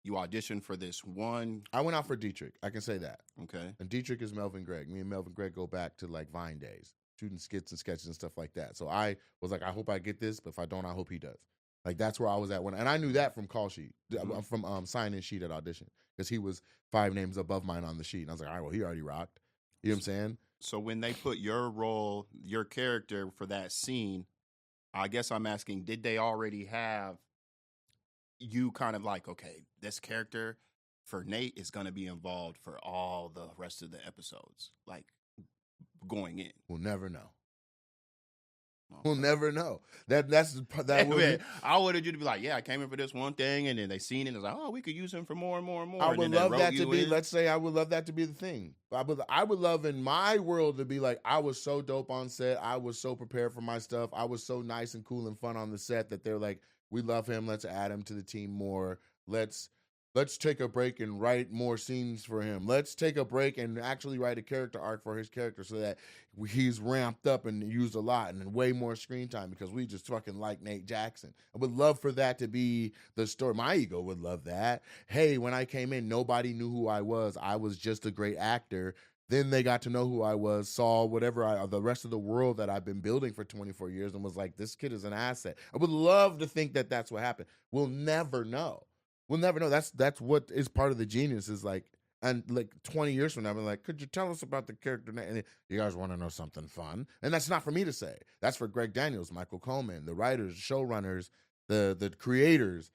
you auditioned for this one. I went out for Dietrich. I can say that. Okay. And Dietrich is Melvin Gregg. Me and Melvin Gregg go back to like Vine days, shooting skits and sketches and stuff like that. So I was like, I hope I get this, but if I don't, I hope he does. Like, that's where I was at and I knew that from call sheet, from sign-in sheet at audition, because he was 5 names above mine on the sheet. And I was like, all right, well, he already rocked. You know what I'm saying? So when they put your role, your character for that scene, I guess I'm asking, did they already have you kind of like, okay, this character for Nate is going to be involved for all the rest of the episodes, like going in? We'll never know. We'll never know. That would Man, be, I wanted you to be like, yeah, I came in for this one thing, and then they seen it and it's like, oh, we could use him for more and more and more. I and would then they love wrote that you to be. in. Let's say I would love that to be the thing. I would love in my world to be like, I was so dope on set. I was so prepared for my stuff. I was so nice and cool and fun on the set that they're like, we love him. Let's add him to the team more. Let's take a break and write more scenes for him. Let's take a break and actually write a character arc for his character so that he's ramped up and used a lot and way more screen time because we just fucking like Nate Jackson. I would love for that to be the story. My ego would love that. Hey, when I came in, nobody knew who I was. I was just a great actor. Then they got to know who I was, saw the rest of the world that I've been building for 24 years and was like, this kid is an asset. I would love to think that that's what happened. We'll never know. We'll never know. That's what is part of the genius is like, and like 20 years from now, I'm like, could you tell us about the character name? And you guys want to know something fun? And that's not for me to say. That's for Greg Daniels, Michael Coleman, the writers, showrunners, the creators.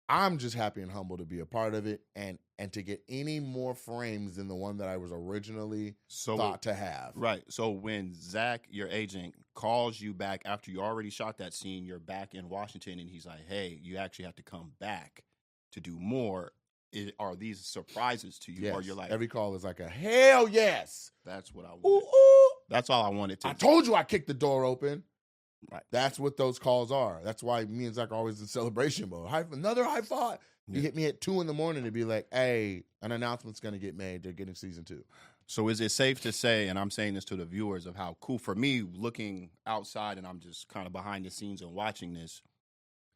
I'm just happy and humble to be a part of it and to get any more frames than the one that I was originally thought to have. Right. So when Zach, your agent, calls you back after you already shot that scene, you're back in Washington, and he's like, hey, you actually have to come back to do more. Are these surprises to you? Yes. Or you're like, every call is like a hell yes. that's what I Ooh, want. ooh. That's all I wanted to I told you I kicked the door open. Right. That's what those calls are. That's why me and Zach are always in celebration mode. Another high five. You hit me at 2 a.m. to be like, hey, an announcement's going to get made. They're getting season 2. So is it safe to say, and I'm saying this to the viewers, of how cool for me looking outside and I'm just kind of behind the scenes and watching this,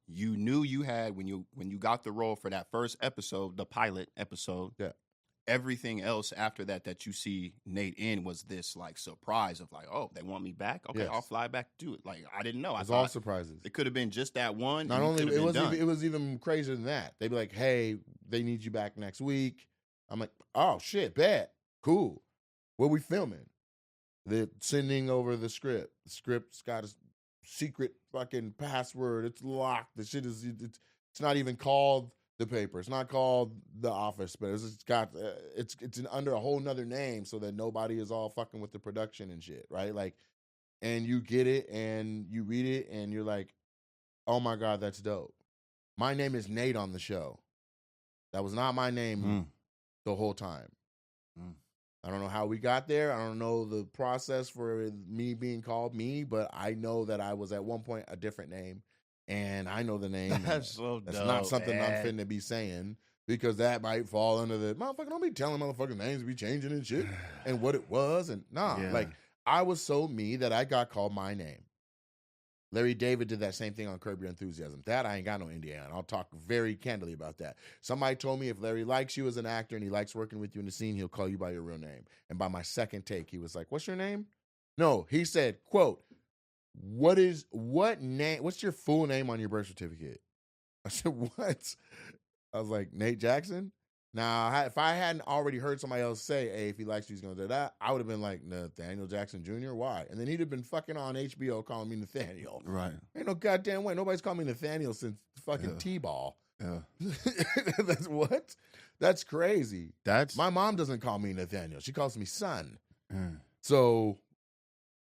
you knew you had when you got the role for that first episode, the pilot episode. Yeah. Everything else after that you see Nate in was this like surprise of like, oh, they want me back. Okay, Yes. I'll fly back to do it. Like I didn't know. I It's thought all surprises. it could have been just that one. Not and you only could have been done. it was even crazier than that. They'd be like, "Hey, they need you back next week." I'm like, "Oh shit, bet, cool. What we filming?" They're sending over the script. The script's got a secret fucking password. It's locked. The shit is it's not even called the paper. It's not called the office, but it's got it's under a whole nother name so that nobody is all fucking with the production and shit, right? Like, and you get it and you read it and you're like, oh my God, that's dope. My name is Nate on the show. That was not my name the whole time. I don't know how we got there. I don't know the process for me being called me, but I know that I was at one point a different name. And I know the name. That's so dope. That's not something man. I'm finna be saying because that might fall under the motherfucker. Don't be telling motherfucking names be changing and shit and what it was. And like I was so me that I got called my name. Larry David did that same thing on Curb Your Enthusiasm. That I ain't got no Indiana. I'll talk very candidly about that. Somebody told me if Larry likes you as an actor and he likes working with you in the scene, he'll call you by your real name. And by my second take, he was like, "What's your name?" No, he said, quote, what's your full name on your birth certificate? I said, what? I was like, Nate Jackson? Now, if I hadn't already heard somebody else say, hey, if he likes you, he's going to do that, I would have been like, Nathaniel Jackson Jr., why? And then he'd have been fucking on HBO calling me Nathaniel. Right. Ain't no goddamn way. Nobody's called me Nathaniel since fucking T-ball. Yeah. That's what? That's crazy. That's My mom doesn't call me Nathaniel. She calls me son. So...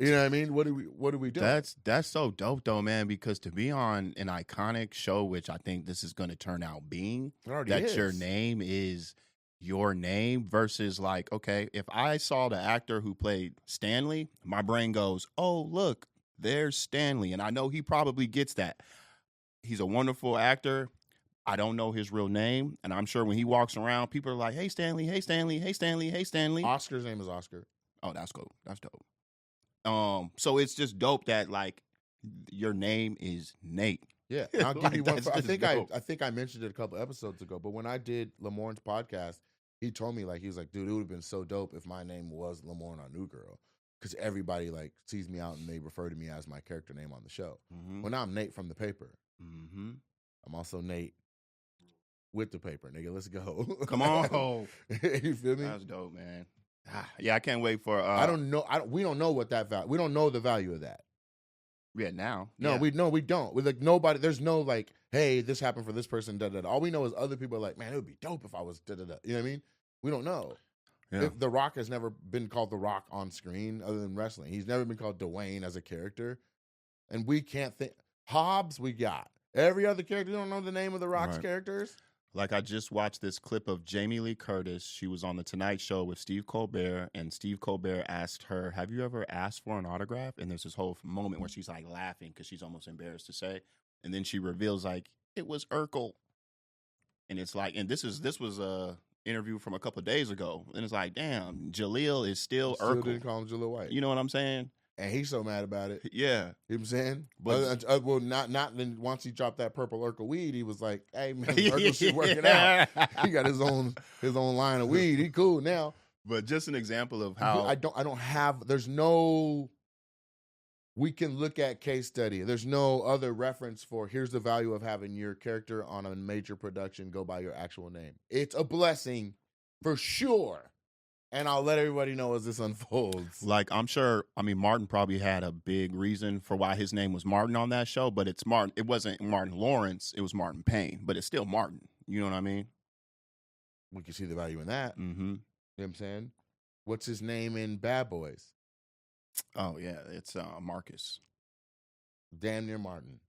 You know what I mean? What do we do? That's so dope though, man, because to be on an iconic show, which I think this is going to turn out being, is. Your name is your name versus like, okay, if I saw the actor who played Stanley, my brain goes, oh, look, there's Stanley. And I know he probably gets that. He's a wonderful actor. I don't know his real name. And I'm sure when he walks around, people are like, hey, Stanley, hey, Stanley, hey, Stanley, hey, Stanley. Oscar's name is Oscar. Oh, that's cool. That's dope. So it's just dope that like your name is Nate. Yeah, I'll give Like, you one. that's I just think dope. I think I mentioned it a couple episodes ago. But when I did Lamorne's podcast, he told me like he was like, dude, it would have been so dope if my name was Lamorne on New Girl, because everybody like sees me out and they refer to me as my character name on the show. Mm-hmm. Well, now I'm Nate from the paper. Mm-hmm. I'm also Nate with the paper, nigga. Let's go. Come on. You feel me? That's dope, man. Yeah, I can't wait for. I don't know. We don't know what that value. We don't know the value of that. Yeah, now. No, yeah. we don't. We're like nobody. There's no like, hey, this happened for this person. Da da da. All we know is other people are like, man, it would be dope if I was da da da. You know what I mean? We don't know. Yeah. If The Rock has never been called The Rock on screen other than wrestling. He's never been called Dwayne as a character. and we can't think. Hobbs, we got. Every other character, you don't know the name of the Rock's Right. characters? Like I just watched this clip of Jamie Lee Curtis. She was on the Tonight Show with Steve Colbert, and Steve Colbert asked her, "Have you ever asked for an autograph?" And there's this whole moment where she's like laughing because she's almost embarrassed to say, and then she reveals like it was Urkel, and it's like, and this was a interview from a couple of days ago, and it's like, damn, Jaleel is still Still Urkel. didn't call him Jaleel White. You know what I'm saying? And he's so mad about it. Yeah. You know what I'm saying? But- Well, not then once he dropped that purple Urkel weed, he was like, hey man, Urkel shit working out. He got his own line of weed. He cool now. But just an example of how I don't have, there's no, we can look at case study. There's no other reference for here's the value of having your character on a major production go by your actual name. It's a blessing for sure. And I'll let everybody know as this unfolds. like I'm sure, I mean, Martin probably had a big reason for why his name was Martin on that show, but it's Martin. It wasn't Martin Lawrence. It was Martin Payne, but it's still Martin. You know what I mean? We can see the value in that. Mm-hmm. You know what I'm saying? What's his name in Bad Boys? Oh yeah, it's Marcus. Damn near Martin.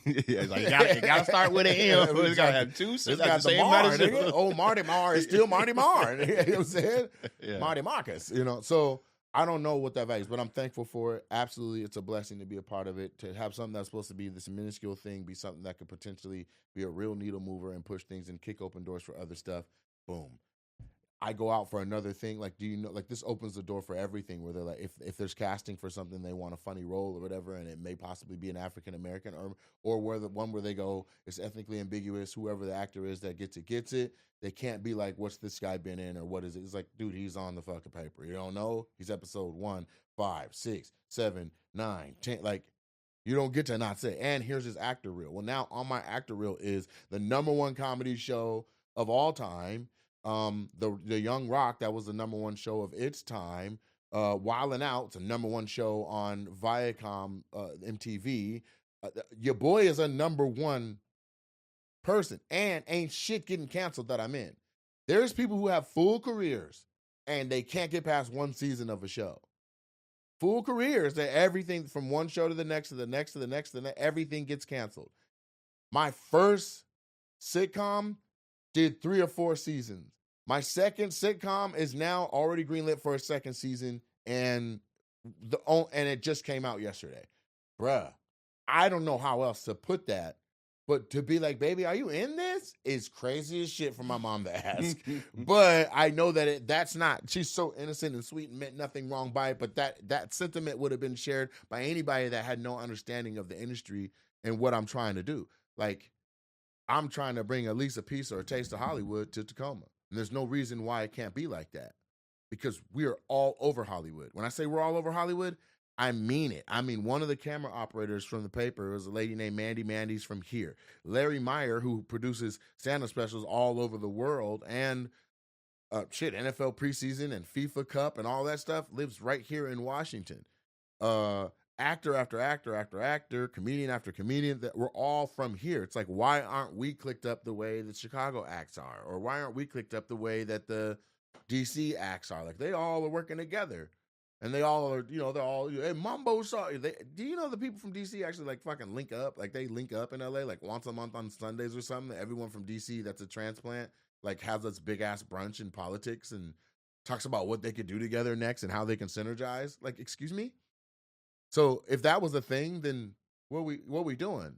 Yeah, it's like, you gotta start with an M. It's gotta have two. It's got the Mar, nigga. Oh, Marty Marr is still Marty Marr. You know what I'm saying? Yeah. Marty Marcus. You know, so I don't know what that value is, but I'm thankful for it. Absolutely, it's a blessing to be a part of it, to have something that's supposed to be this minuscule thing be something that could potentially be a real needle mover and push things and kick open doors for other stuff. Boom. I go out for another thing. Like, do you know, like this opens the door for everything where they're like, if there's casting for something, they want a funny role or whatever, and it may possibly be an African-American or where the one where they go, it's ethnically ambiguous, whoever the actor is that gets it. They can't be like, what's this guy been in or what is it? It's like, dude, he's on the fucking paper. You don't know? He's episode 1, 5, 6, 7, 9, 10. Like, you don't get to not say, and here's his actor reel. Well, now on my actor reel is the #1 comedy show of all time. The Young Rock, that was the #1 show of its time. Wildin' Out, it's a #1 show on Viacom, MTV. Your boy is a #1 person, and ain't shit getting canceled that I'm in. There's people who have full careers, and they can't get past one season of a show. Full careers, that everything from one show to the next, to the next, to the next, to the next, everything gets canceled. My first sitcom did 3 or 4 seasons. My second sitcom is now already greenlit for a second season, and it just came out yesterday. Bruh, I don't know how else to put that, but to be like, baby, are you in this? Is crazy as shit for my mom to ask. But I know that that's not, she's so innocent and sweet and meant nothing wrong by it, but that sentiment would have been shared by anybody that had no understanding of the industry and what I'm trying to do. Like, I'm trying to bring at least a piece or a taste of Hollywood to Tacoma. And there's no reason why it can't be like that, because we are all over Hollywood. When I say we're all over Hollywood, I mean it. I mean, one of the camera operators from the paper was a lady named Mandy. Mandy's from here. Larry Meyer, who produces stand-up specials all over the world and NFL preseason and FIFA Cup and all that stuff, lives right here in Washington. Actor after actor after actor, comedian after comedian, that we're all from here. It's like, why aren't we clicked up the way the Chicago acts are? Or why aren't we clicked up the way that the DC acts are? Like, they all are working together. And they all are, they're all, hey, Mambo saw, do you know the people from DC actually like fucking link up? Like, they link up in LA like once a month on Sundays or something. Everyone from DC that's a transplant like has this big ass brunch in politics and talks about what they could do together next and how they can synergize. Like, excuse me? So if that was a thing, then what we doing?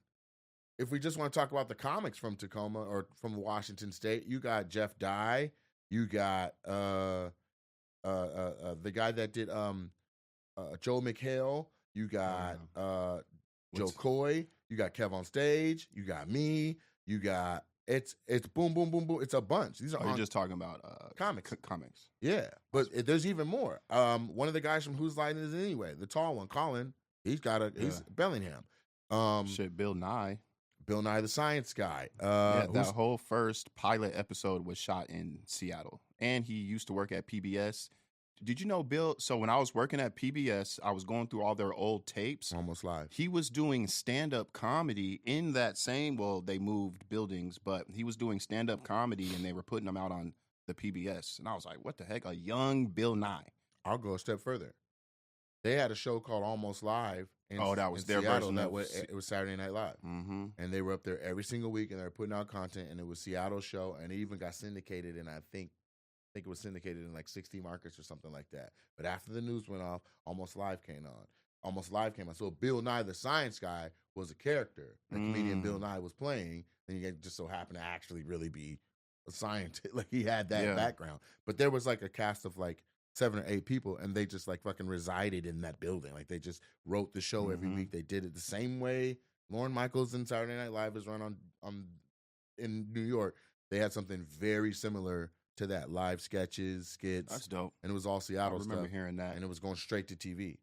If we just want to talk about the comics from Tacoma or from Washington State, you got Jeff Dye, you got the guy that did Joe McHale, you got Joe Coy, you got Kev on Stage, you got me, you got it's boom boom boom boom. It's a bunch. These are You're just talking about comics. Comics. Yeah, but there's even more. One of the guys from Whose Line Is It Anyway? The tall one, Colin. He's Bellingham. Bill Nye. Bill Nye the Science Guy. That whole first pilot episode was shot in Seattle, and he used to work at PBS. Did you know Bill? So when I was working at PBS, I was going through all their old tapes. Almost Live. He was doing stand-up comedy in that same, well, they moved buildings, but he was doing stand-up comedy, and they were putting them out on the PBS. And I was like, what the heck? A young Bill Nye. I'll go a step further. They had a show called Almost Live That was in their Seattle. version That of was, it was Saturday Night Live. Mm-hmm. And they were up there every single week, and they were putting out content, and it was Seattle's show, and it even got syndicated, and I think it was syndicated in like 60 markets or something like that. But after the news went off, Almost Live came on. Almost Live came on. So Bill Nye the Science Guy was a character. The comedian Bill Nye was playing, and he just so happened to actually really be a scientist. Like he had that background. But there was like a cast of like 7 or 8 people, and they just like fucking resided in that building. Like they just wrote the show every week. They did it the same way Lorne Michaels and Saturday Night Live is run on in New York. They had something very similar to that, live sketches, skits. That's dope. And it was all Seattle stuff. I remember hearing that. And it was going straight to TV.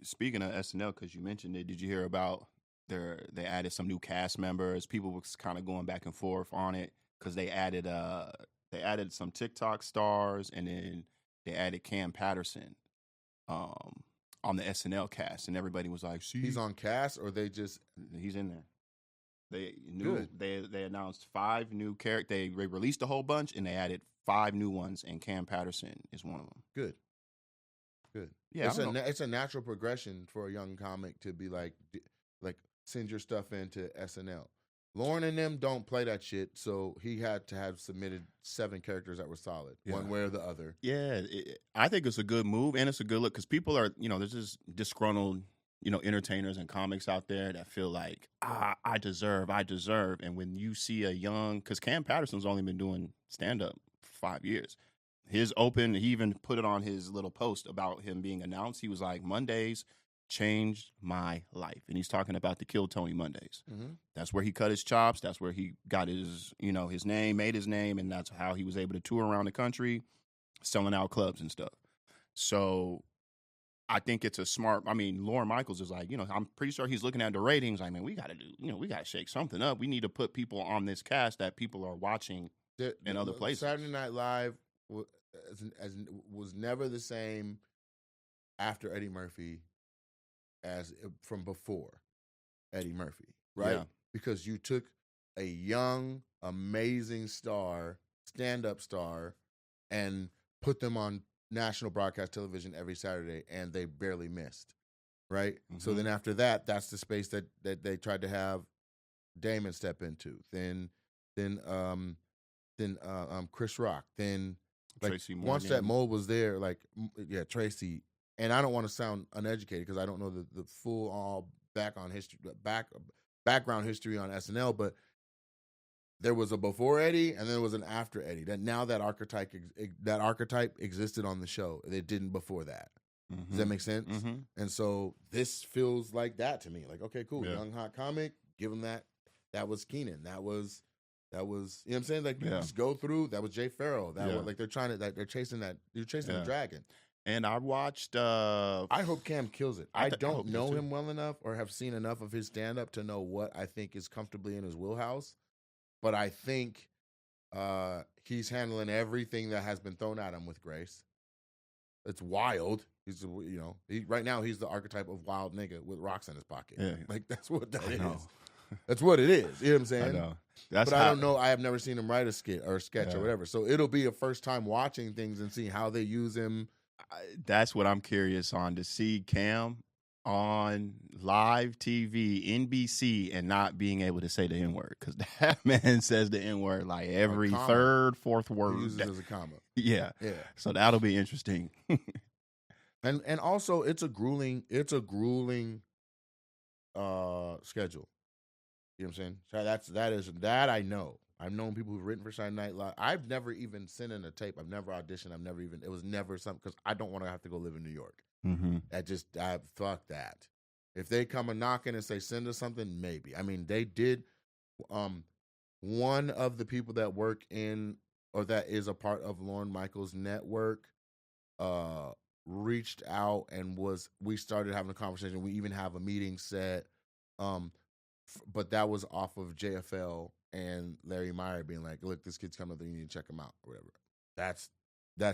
Speaking of SNL, because you mentioned it, did you hear about they added some new cast members? People was kind of going back and forth on it because they added some TikTok stars, and then they added Cam Patterson on the SNL cast, and everybody was like, "See, he's on cast," or they just he's in there. They announced 5 new characters. They released a whole bunch, and they added 5 new ones, and Cam Patterson is one of them. Good. Yeah, it's a natural progression for a young comic to be like send your stuff into SNL. Lorne and them don't play that shit, so he had to have submitted 7 characters that were solid, one way or the other. Yeah, I think it's a good move, and it's a good look, because people are, there's just disgruntled, entertainers and comics out there that feel like, I deserve. And when you see a young, because Cam Patterson's only been doing stand-up for 5 years. He even put it on his little post about him being announced. He was like, Mondays changed my life. And he's talking about the Kill Tony Mondays. Mm-hmm. That's where he cut his chops. That's where he got his, his name, made his name. And that's how he was able to tour around the country, selling out clubs and stuff. So I think it's a smart, Lorne Michaels is like, I'm pretty sure he's looking at the ratings. Like, man, we got to do, we got to shake something up. We need to put people on this cast that people are watching in other places. Saturday Night Live was never the same after Eddie Murphy as from before Eddie Murphy, right? Yeah. Because you took a young, amazing stand-up star, and put them on national broadcast television every Saturday, and they barely missed, right? Mm-hmm. So then after that, that's the space that they tried to have Damon step into. Then Chris Rock. Then Tracy Morgan. Once that mold was there, Tracy. And I don't want to sound uneducated because I don't know the full all background history on SNL, but there was a before Eddie and there was an after Eddie. That archetype existed on the show. It didn't before that. Mm-hmm. Does that make sense? Mm-hmm. And so this feels like that to me. Like, okay, cool, young hot comic. Give him that. That was Keenan. That was. You know what I'm saying? Like, you just go through. That was Jay Farrell. That was like they're chasing that. You're chasing the dragon. And I watched. I hope Cam kills it. I don't know him well enough or have seen enough of his stand up to know what I think is comfortably in his wheelhouse. But I think he's handling everything that has been thrown at him with grace. It's wild. He's right now he's the archetype of wild nigga with rocks in his pocket. Yeah. Like that's what that is. That's what it is. You know what I'm saying? I know. But I don't know. I have never seen him write a skit or a sketch or whatever. So it'll be a first time watching things and seeing how they use him. That's what I'm curious on, to see Cam on live TV, NBC, and not being able to say the N-word, because that man says the N-word like every third, fourth word. He uses it as a comma. Yeah. So that'll be interesting. and also it's a grueling schedule. You know what I'm saying? That I know. I've known people who've written for Saturday Night Live. I've never even sent in a tape. I've never auditioned. It was never something, because I don't want to have to go live in New York. Mm-hmm. Fuck that. If they come a knocking and say, send us something, maybe. They did, one of the people that work in, or that is a part of Lorne Michaels' network, reached out and we started having a conversation. We even have a meeting set, but that was off of JFL and Larry Meyer being like, look, this kid's coming, you need to check him out, or whatever. That's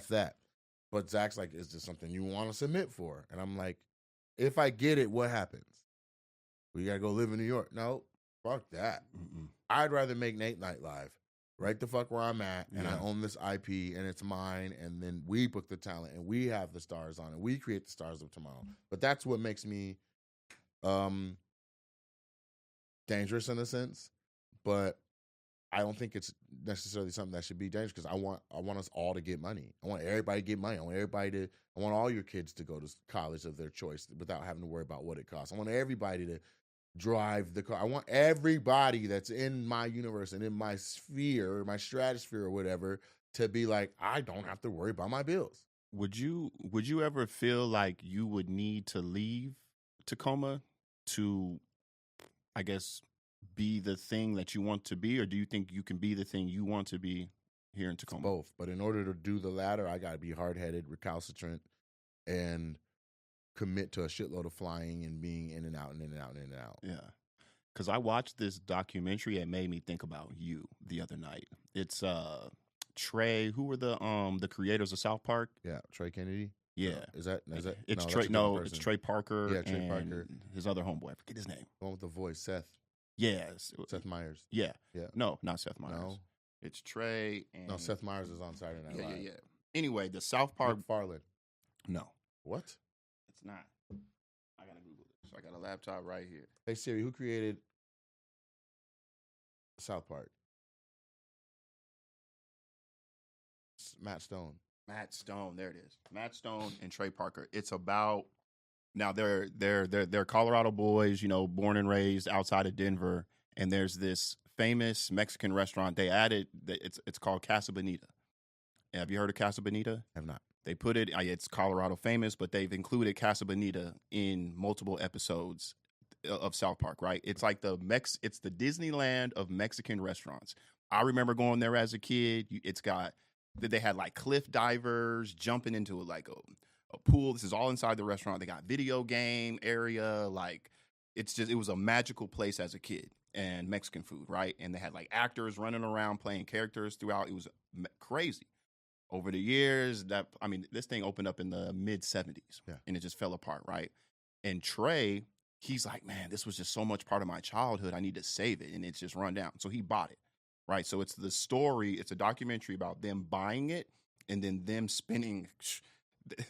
that. But Zach's like, is this something you want to submit for? And I'm like, if I get it, what happens? We got to go live in New York. No, fuck that. Mm-mm. I'd rather make Nate Night Live right the fuck where I'm at, and I Yeah. own this IP, and it's mine, and then we book the talent, and we have the stars on it. We create the stars of tomorrow. But that's what makes me dangerous in a sense. But I don't think it's necessarily something that should be dangerous because I want us all to get money. I want everybody to get money. I want all your kids to go to college of their choice without having to worry about what it costs. I want everybody to drive the car. I want everybody that's in my universe and in my sphere or my stratosphere or whatever to be like, I don't have to worry about my bills. Would you ever feel like you would need to leave Tacoma to, I guess, be the thing that you want to be, or do you think you can be the thing you want to be here in Tacoma? Both. But in order to do the latter, I got to be hard-headed, recalcitrant, and commit to a shitload of flying and being in and out and in and out and in and out. Yeah. Because I watched this documentary. It made me think about you the other night. It's Trey. Who were the creators of South Park? Yeah, Trey Kennedy. Yeah. Is that? It's no, Trey. that's a different No, it's person. Trey Parker. Yeah, Trey and Parker. His other homeboy. I forget his name. The one with the voice, Seth. Yes. Seth Meyers. Yeah. Yeah. No, not Seth Meyers. No. It's Trey. And No, Seth Meyers is on Saturday Night Yeah, Live. yeah, yeah. Anyway, the South Park. McFarlane. No, What? it's not. I gotta Google it. So I got a laptop right here. Hey Siri, who created South Park? Matt Stone. Matt Stone. There it is. Matt Stone and Trey Parker. It's about now they're Colorado boys, you know, born and raised outside of Denver, and there's this famous Mexican restaurant. They added it's called Casa Bonita. Have you heard of Casa Bonita? Have not. They put it. It's Colorado famous, but they've included Casa Bonita in multiple episodes of South Park. Right? It's like it's the Disneyland of Mexican restaurants. I remember going there as a kid. It's got they had like cliff divers jumping into like a pool. This is all inside the restaurant. They got video game area. Like it was a magical place as a kid. And Mexican food, right? And they had like actors running around playing characters throughout. It was crazy. Over the years, this thing opened up in the mid 70s, Yeah. and it just fell apart, right? And Trey, he's like, man, this was just so much part of my childhood. I need to save it, and it's just run down. So he bought it, right? So it's the story. It's a documentary about them buying it and then them spending.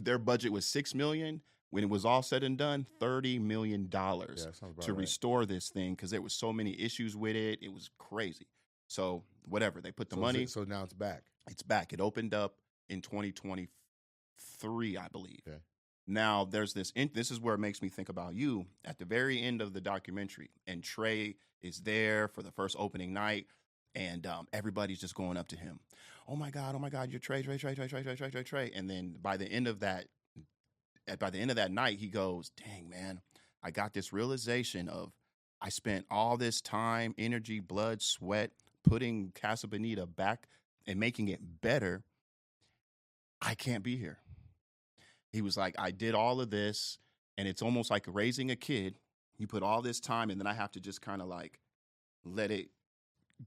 Their budget was $6 million. When it was all said and done, $30 million Sounds about to right. restore this thing because there was so many issues with it. It was crazy. So whatever, they put the So money. so now it's back. It's back. It opened up in 2023, I believe. Okay. Now there's this. This is where it makes me think about you at the very end of the documentary, and Trey is there for the first opening night, and everybody's just going up to him. Oh my God! You're Trey. And then by the end of that night, he goes, "Dang man, I got this realization of I spent all this time, energy, blood, sweat, putting Casa Bonita back and making it better. I can't be here." He was like, I did all of this, and it's almost like raising a kid. You put all this time, and then I have to just kind of like let it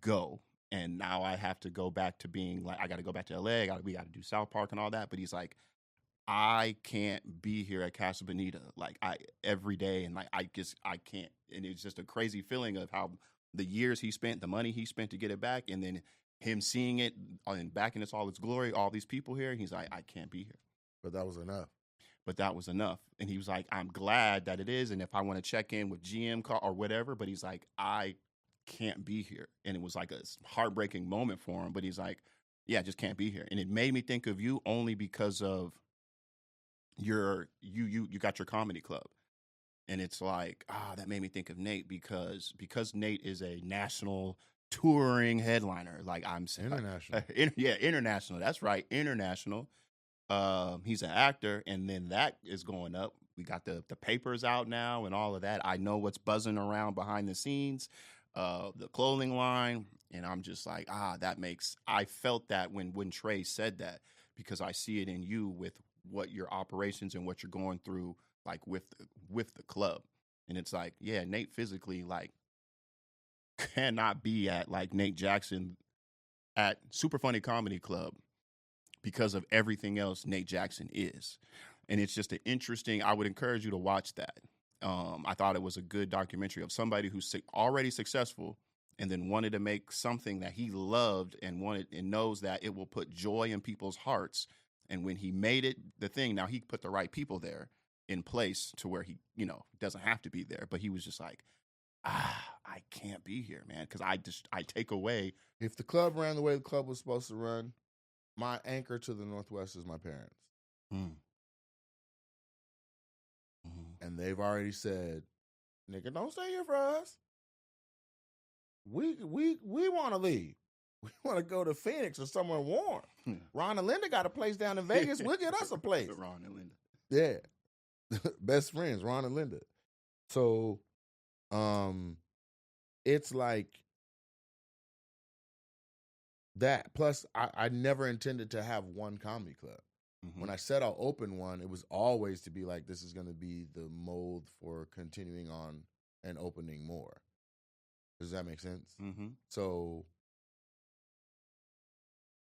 go. And now I have to go back to being like, I got to go back to LA. We got to do South Park and all that. But he's like, I can't be here at Casa Bonita like every day, and like I can't. And it's just a crazy feeling of how the years he spent, the money he spent to get it back, and then him seeing it and back in all its glory, all these people here. He's like, I can't be here. But that was enough. But that was enough. And he was like, I'm glad that it is. And if I want to check in with GM or whatever, but he's like, I can't be here. And it was like a heartbreaking moment for him. But he's like, yeah, I just can't be here. And it made me think of you only because of you got your comedy club. And it's like, that made me think of Nate because Nate is a national touring headliner. Like International. International. That's right. International. He's an actor, and then that is going up. We got the papers out now and all of that. I know what's buzzing around behind the scenes, the clothing line, and I'm just like, I felt that when Trey said that because I see it in you with what your operations and what you're going through, like with the club, and it's like, yeah, Nate physically like cannot be at like Nate Jackson at Super Funny Comedy Club because of everything else Nate Jackson is. And it's just I would encourage you to watch that. I thought it was a good documentary of somebody who's already successful and then wanted to make something that he loved and wanted and knows that it will put joy in people's hearts. And when he made it the thing, now he put the right people there in place to where he, doesn't have to be there. But he was just like, I can't be here, man, because I take away. If the club ran the way the club was supposed to run, my anchor to the Northwest is my parents. And they've already said, nigga, don't stay here for us. We want to leave. We want to go to Phoenix or somewhere warm. Ron and Linda got a place down in Vegas. We'll get us a place. Ron and Linda. Yeah. Best friends, Ron and Linda. So it's like that. Plus, I never intended to have one comedy club. When I said I'll open one, it was always to be like, this is going to be the mold for continuing on and opening more. Does that make sense? So,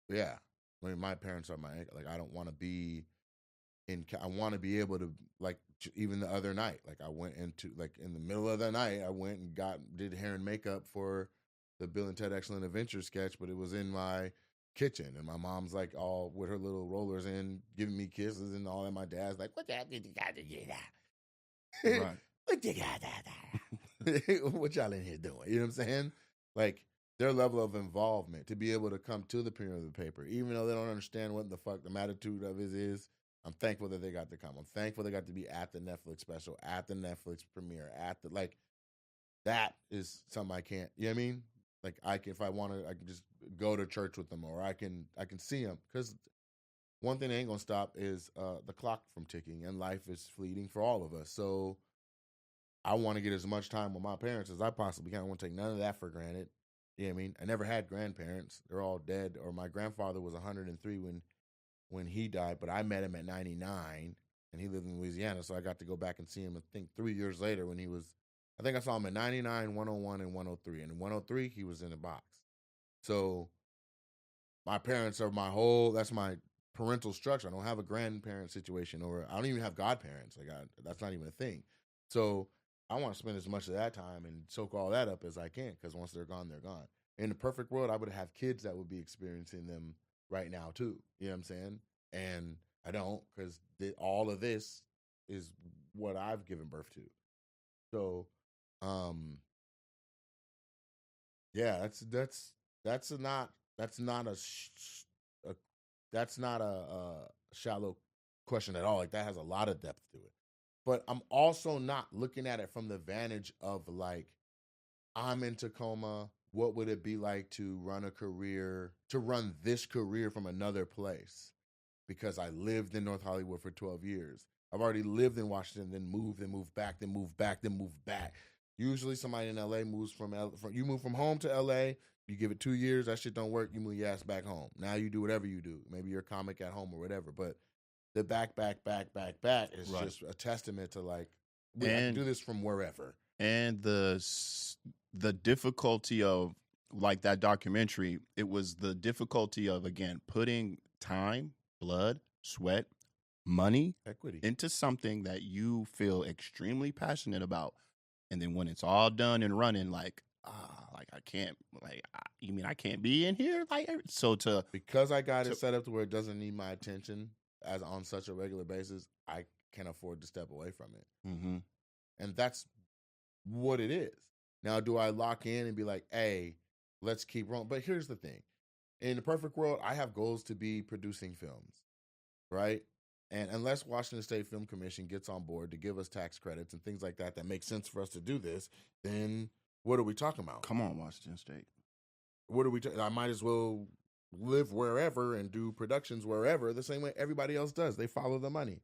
yeah. I mean, my parents are like, I don't want to be I want to be able to, like, even the other night, like, I went into, like, in the middle of the night, I went and did hair and makeup for the Bill and Ted Excellent Adventure sketch, but it was in my kitchen, and my mom's like all with her little rollers in, giving me kisses and all, and my dad's like, what the hell did you got to do that? Right. What you got that? What y'all in here doing? You know what I'm saying? Like, their level of involvement to be able to come to the premiere of the paper, even though they don't understand what the fuck the attitude of it is, I'm thankful that they got to come. I'm thankful they got to be at the Netflix special, at the Netflix premiere, like, that is something I can't, you know what I mean? Like, if I want to, I can just go to church with them, or I can see them. Because one thing that ain't gonna stop is the clock from ticking, and life is fleeting for all of us. So I want to get as much time with my parents as I possibly can. I want to take none of that for granted. You know what I mean? I never had grandparents; they're all dead. Or my grandfather was 103 when he died, but I met him at 99, and he lived in Louisiana, so I got to go back and see him. I think 3 years later when he was. I think I saw him at 99, 101, and 103. And in 103, he was in a box. So my parents are that's my parental structure. I don't have a grandparent situation, or I don't even have godparents. Like, that's not even a thing. So I want to spend as much of that time and soak all that up as I can, because once they're gone, they're gone. In the perfect world, I would have kids that would be experiencing them right now, too. You know what I'm saying? And I don't, because all of this is what I've given birth to. So, yeah, that's not a shallow question at all. Like, that has a lot of depth to it. But I'm also not looking at it from the vantage of, like, I'm in Tacoma. What would it be like to run this career from another place? Because I lived in North Hollywood for 12 years. I've already lived in Washington, then moved back, then moved back, then moved back. Usually somebody in LA moves you move from home to LA, you give it 2 years, that shit don't work, you move your ass back home. Now you do whatever you do. Maybe you're a comic at home or whatever, but the back is right. Just a testament to, like, I can do this from wherever. And the difficulty of, like, that documentary, it was the difficulty of, again, putting time, blood, sweat, money, equity into something that you feel extremely passionate about. And then when it's all done and running, like, I can't, like, you mean I can't be in here? Like, because I got it set up to where it doesn't need my attention as on such a regular basis, I can afford to step away from it. Mm-hmm. And that's what it is. Now, do I lock in and be like, hey, let's keep rolling? But here's the thing. In the perfect world, I have goals to be producing films, right? And unless Washington State Film Commission gets on board to give us tax credits and things like that make sense for us to do this, then what are we talking about? Come on, Washington State. What are we I might as well live wherever and do productions wherever the same way everybody else does. They follow the money.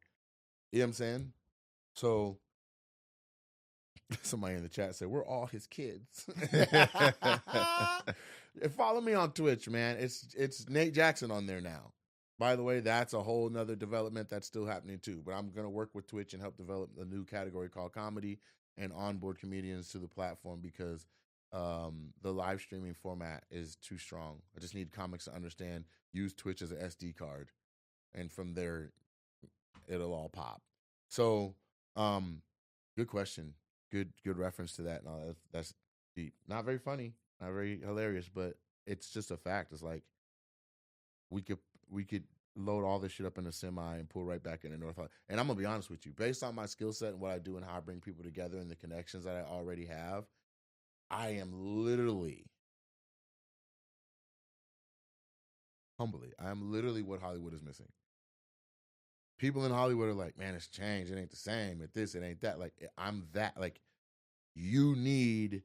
You know what I'm saying? So somebody in the chat said, we're all his kids. Follow me on Twitch, man. It's Nate Jackson on there now. By the way, that's a whole nother development that's still happening too. But I'm going to work with Twitch and help develop a new category called comedy and onboard comedians to the platform, because the live streaming format is too strong. I just need comics to understand, use Twitch as an SD card, and from there, it'll all pop. So, good question. Good reference to that. No, that's deep. Not very funny. not very hilarious, but it's just a fact. It's like we could load all this shit up in a semi and pull right back into North Hollywood. And I'm gonna be honest with you, based on my skill set and what I do and how I bring people together and the connections that I already have, I am literally, humbly, I am literally what Hollywood is missing. People in Hollywood are like, man, it's changed. It ain't the same. It this, it ain't that. Like, I'm that. Like, you need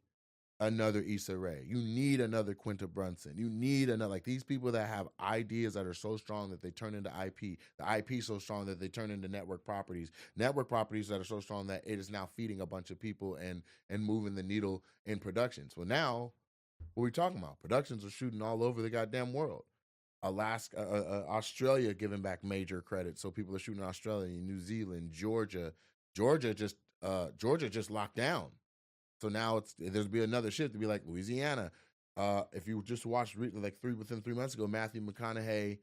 another Issa Rae. You need another Quinta Brunson. You need another, like, these people that have ideas that are so strong that they turn into IP. The IP so strong that they turn into network properties. Network properties that are so strong that it is now feeding a bunch of people and moving the needle in productions. Well, now, what are we talking about? Productions are shooting all over the goddamn world. Alaska, Australia giving back major credit, so people are shooting in Australia, New Zealand, Georgia. Georgia just locked down. So now there's be another shift to be like Louisiana. If you just watched within 3 months ago, Matthew McConaughey,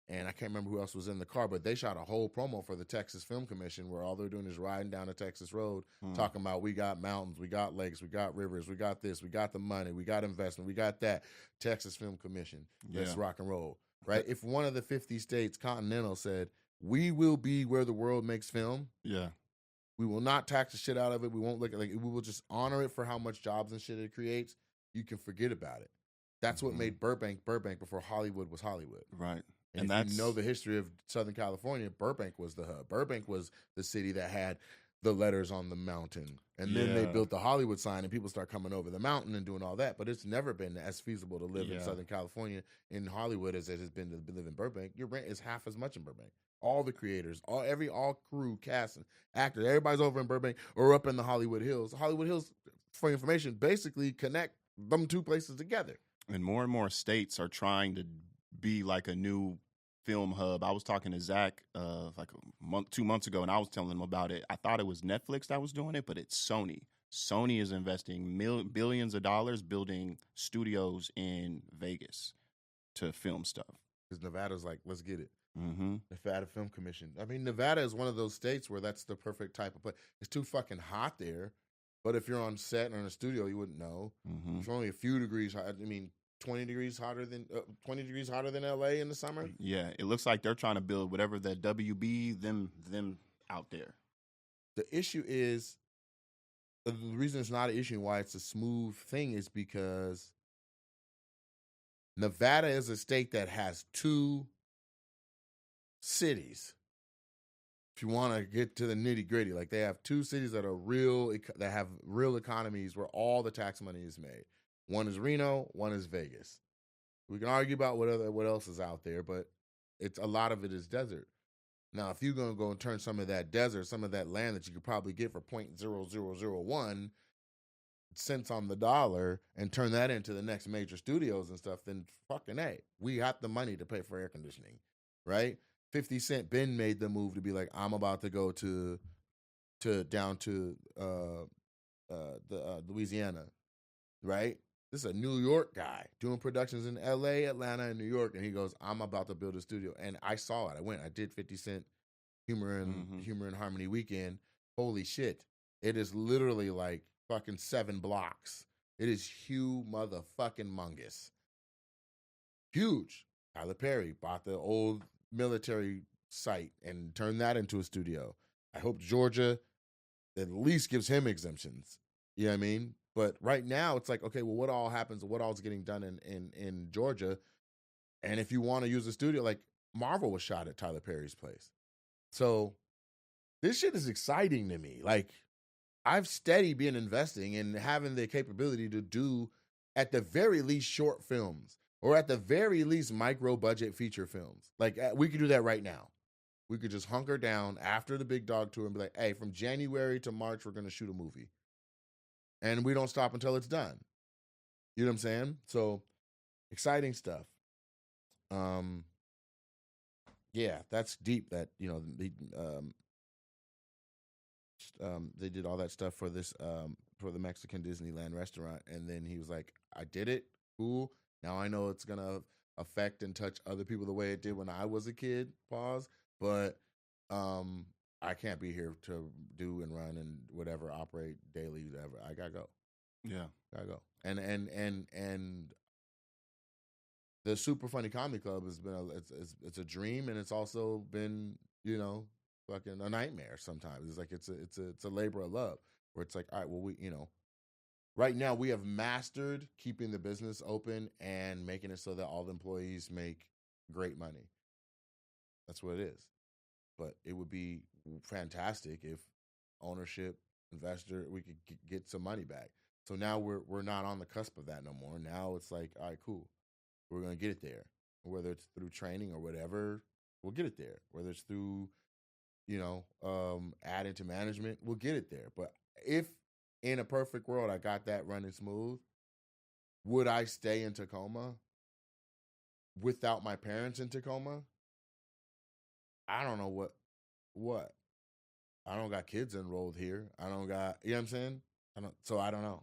and I can't remember who else was in the car, but they shot a whole promo for the Texas Film Commission where all they're doing is riding down a Texas road, talking about we got mountains, we got lakes, we got rivers, we got this, we got the money, we got investment, we got that. Texas Film Commission, let's rock and roll, right? If one of the 50 states continental said, we will be where the world makes film. Yeah. We will not tax the shit out of it. We won't look at, like, we will just honor it for how much jobs and shit it creates. You can forget about it. That's what made Burbank before Hollywood was Hollywood. Right. And if you know the history of Southern California, Burbank was the hub. Burbank was the city that had the letters on the mountain. And then they built the Hollywood sign and people start coming over the mountain and doing all that. But it's never been as feasible to live in Southern California in Hollywood as it has been to live in Burbank. Your rent is half as much in Burbank. All the creators, all crew, cast, and actors, everybody's over in Burbank or up in the Hollywood Hills. The Hollywood Hills, for information, basically connect them two places together. And more states are trying to be like a new film hub. I was talking to Zach like 2 months ago, and I was telling him about it. I thought it was Netflix that was doing it, but it's Sony. Sony is investing billions of dollars building studios in Vegas to film stuff. Because Nevada's like, let's get it. Mm-hmm. Nevada Film Commission. I mean, Nevada is one of those states where that's the perfect type of place. It's too fucking hot there, but if you're on set or in a studio, you wouldn't know. Mm-hmm. It's only a few degrees hot. I mean, 20 degrees hotter than LA in the summer. Yeah, it looks like they're trying to build whatever the WB them out there. The issue is the reason it's not an issue and why it's a smooth thing is because Nevada is a state that has two cities. If you want to get to the nitty gritty, like they have two cities that have real economies where all the tax money is made. One is Reno, one is Vegas. We can argue about what else is out there, but it's a lot of it is desert. Now, if you're gonna go and turn some of that desert, some of that land that you could probably get for 0.0001 cents on the dollar, and turn that into the next major studios and stuff, then fucking A, we got the money to pay for air conditioning, right? 50 Cent Ben made the move to be like, I'm about to go down to Louisiana, right? This is a New York guy doing productions in LA, Atlanta, and New York, and he goes, I'm about to build a studio. And I saw it. I did 50 Cent Humor and Harmony weekend. Holy shit. It is literally like fucking 7 blocks. It is huge motherfucking mungus. Huge. Tyler Perry bought the old military site and turned that into a studio. I hope Georgia at least gives him exemptions. You know what I mean? But right now it's like, okay, well, what all happens? What all is getting done in Georgia? And if you want to use a studio, like Marvel was shot at Tyler Perry's place. So this shit is exciting to me. Like I've steady been investing and having the capability to do at the very least short films or at the very least micro budget feature films. Like we could do that right now. We could just hunker down after the big dog tour and be like, hey, from January to March, we're going to shoot a movie. And we don't stop until it's done. You know what I'm saying? So exciting stuff. Yeah, that's deep that, you know, they did all that stuff for this, for the Mexican Disneyland restaurant. And then he was like, I did it. Cool. Now I know it's going to affect and touch other people the way it did when I was a kid. Pause. But, I can't be here to do and run and whatever, operate daily, whatever. I gotta go. Yeah. Gotta go. And the Super Funny Comedy Club has been it's a dream, and it's also been, you know, fucking a nightmare sometimes. It's like it's a labor of love, where it's like, all right, well, we, you know, right now we have mastered keeping the business open and making it so that all the employees make great money. That's what it is. But it would be fantastic if ownership, investor, we could get some money back. So now we're not on the cusp of that no more. Now it's like, all right, cool. We're going to get it there. Whether it's through training or whatever, we'll get it there. Whether it's through, you know, adding to management, we'll get it there. But if in a perfect world I got that running smooth, would I stay in Tacoma without my parents in Tacoma? I don't know what. I don't got kids enrolled here. I don't got, you know what I'm saying? I don't know.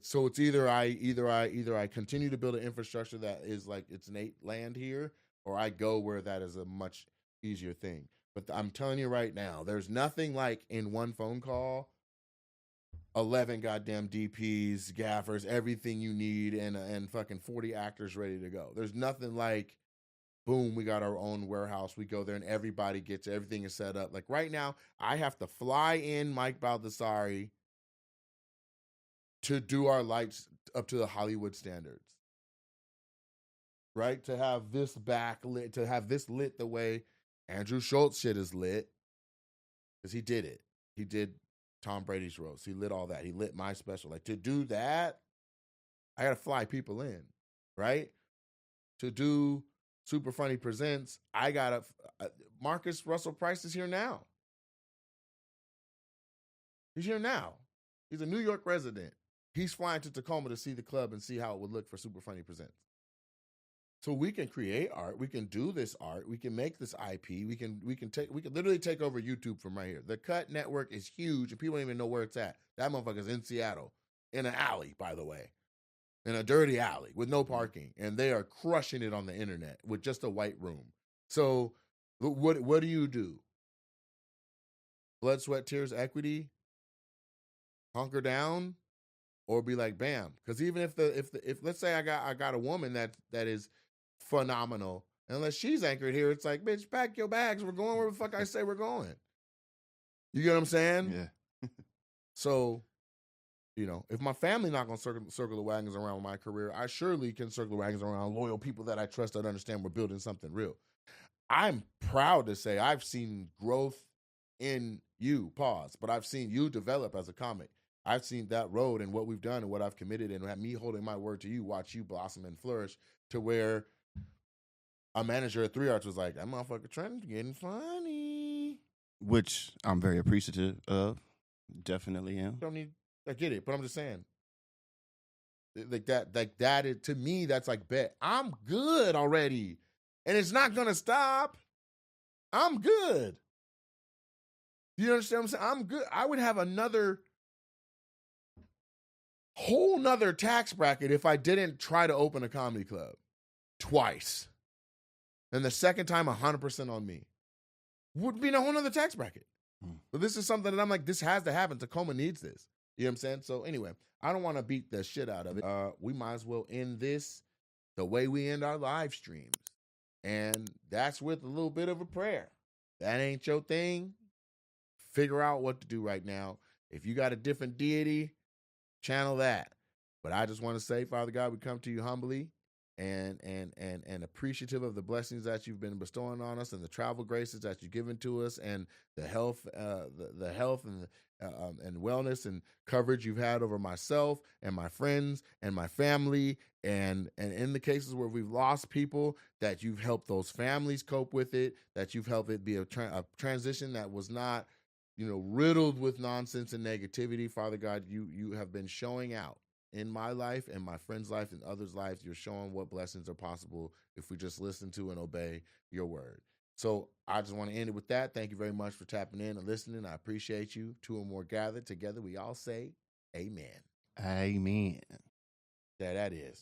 So it's either I continue to build an infrastructure that is like it's Nate land here, or I go where that is a much easier thing. But I'm telling you right now, there's nothing like in one phone call, 11 goddamn DPs, gaffers, everything you need, and fucking 40 actors ready to go. There's nothing like, boom, we got our own warehouse. We go there and everybody gets everything is set up. Like right now, I have to fly in Mike Baldessari to do our lights up to the Hollywood standards, right? To have this backlit, to have this lit the way Andrew Schultz shit is lit, because he did it. He did Tom Brady's roast. He lit all that. He lit my special. Like to do that, I got to fly people in, right? To do Super Funny Presents, I got to, Marcus Russell Price is here now. He's here now. He's a New York resident. He's flying to Tacoma to see the club and see how it would look for Super Funny Presents. So we can create art. We can do this art. We can make this IP. We can literally take over YouTube from right here. The Cut Network is huge, and people don't even know where it's at. That motherfucker's in Seattle, in an alley, by the way, in a dirty alley with no parking, and they are crushing it on the internet with just a white room. So what do? Blood, sweat, tears, equity. Hunker down. Or be like, bam, because even if let's say I got a woman that is phenomenal, unless she's anchored here, it's like, bitch, pack your bags, we're going where the fuck I say we're going. You get what I'm saying? Yeah. So, you know, if my family not gonna circle the wagons around my career, I surely can circle the wagons around loyal people that I trust that understand we're building something real. I'm proud to say I've seen growth in you, but I've seen you develop as a comic. I've seen that road and what we've done and what I've committed, and me holding my word to you, watch you blossom and flourish to where a manager at 3 Arts was like, that motherfucker Trent's getting funny. Which I'm very appreciative of. Definitely am. I get it, but I'm just saying. Like that is, to me, that's like, bet I'm good already. And it's not gonna stop. I'm good. You understand what I'm saying? I'm good. I would have another whole nother tax bracket if I didn't try to open a comedy club twice. And the second time, 100% on me. Would be a whole nother tax bracket. But this is something that I'm like, this has to happen. Tacoma needs this. You know what I'm saying? So anyway, I don't want to beat the shit out of it. We might as well end this the way we end our live streams. And that's with a little bit of a prayer. That ain't your thing. Figure out what to do right now. If you got a different deity, channel that. But I just want to say, Father God, we come to you humbly and appreciative of the blessings that you've been bestowing on us and the travel graces that you've given to us and the health, the health and wellness and coverage you've had over myself and my friends and my family. And in the cases where we've lost people, that you've helped those families cope with it, that you've helped it be a transition that was not, riddled with nonsense and negativity. Father God, you have been showing out in my life and my friends' life and others' lives. You're showing what blessings are possible if we just listen to and obey your word. So I just want to end it with that. Thank you very much for tapping in and listening. I appreciate you. 2 or more gathered together, we all say amen. Amen. That is.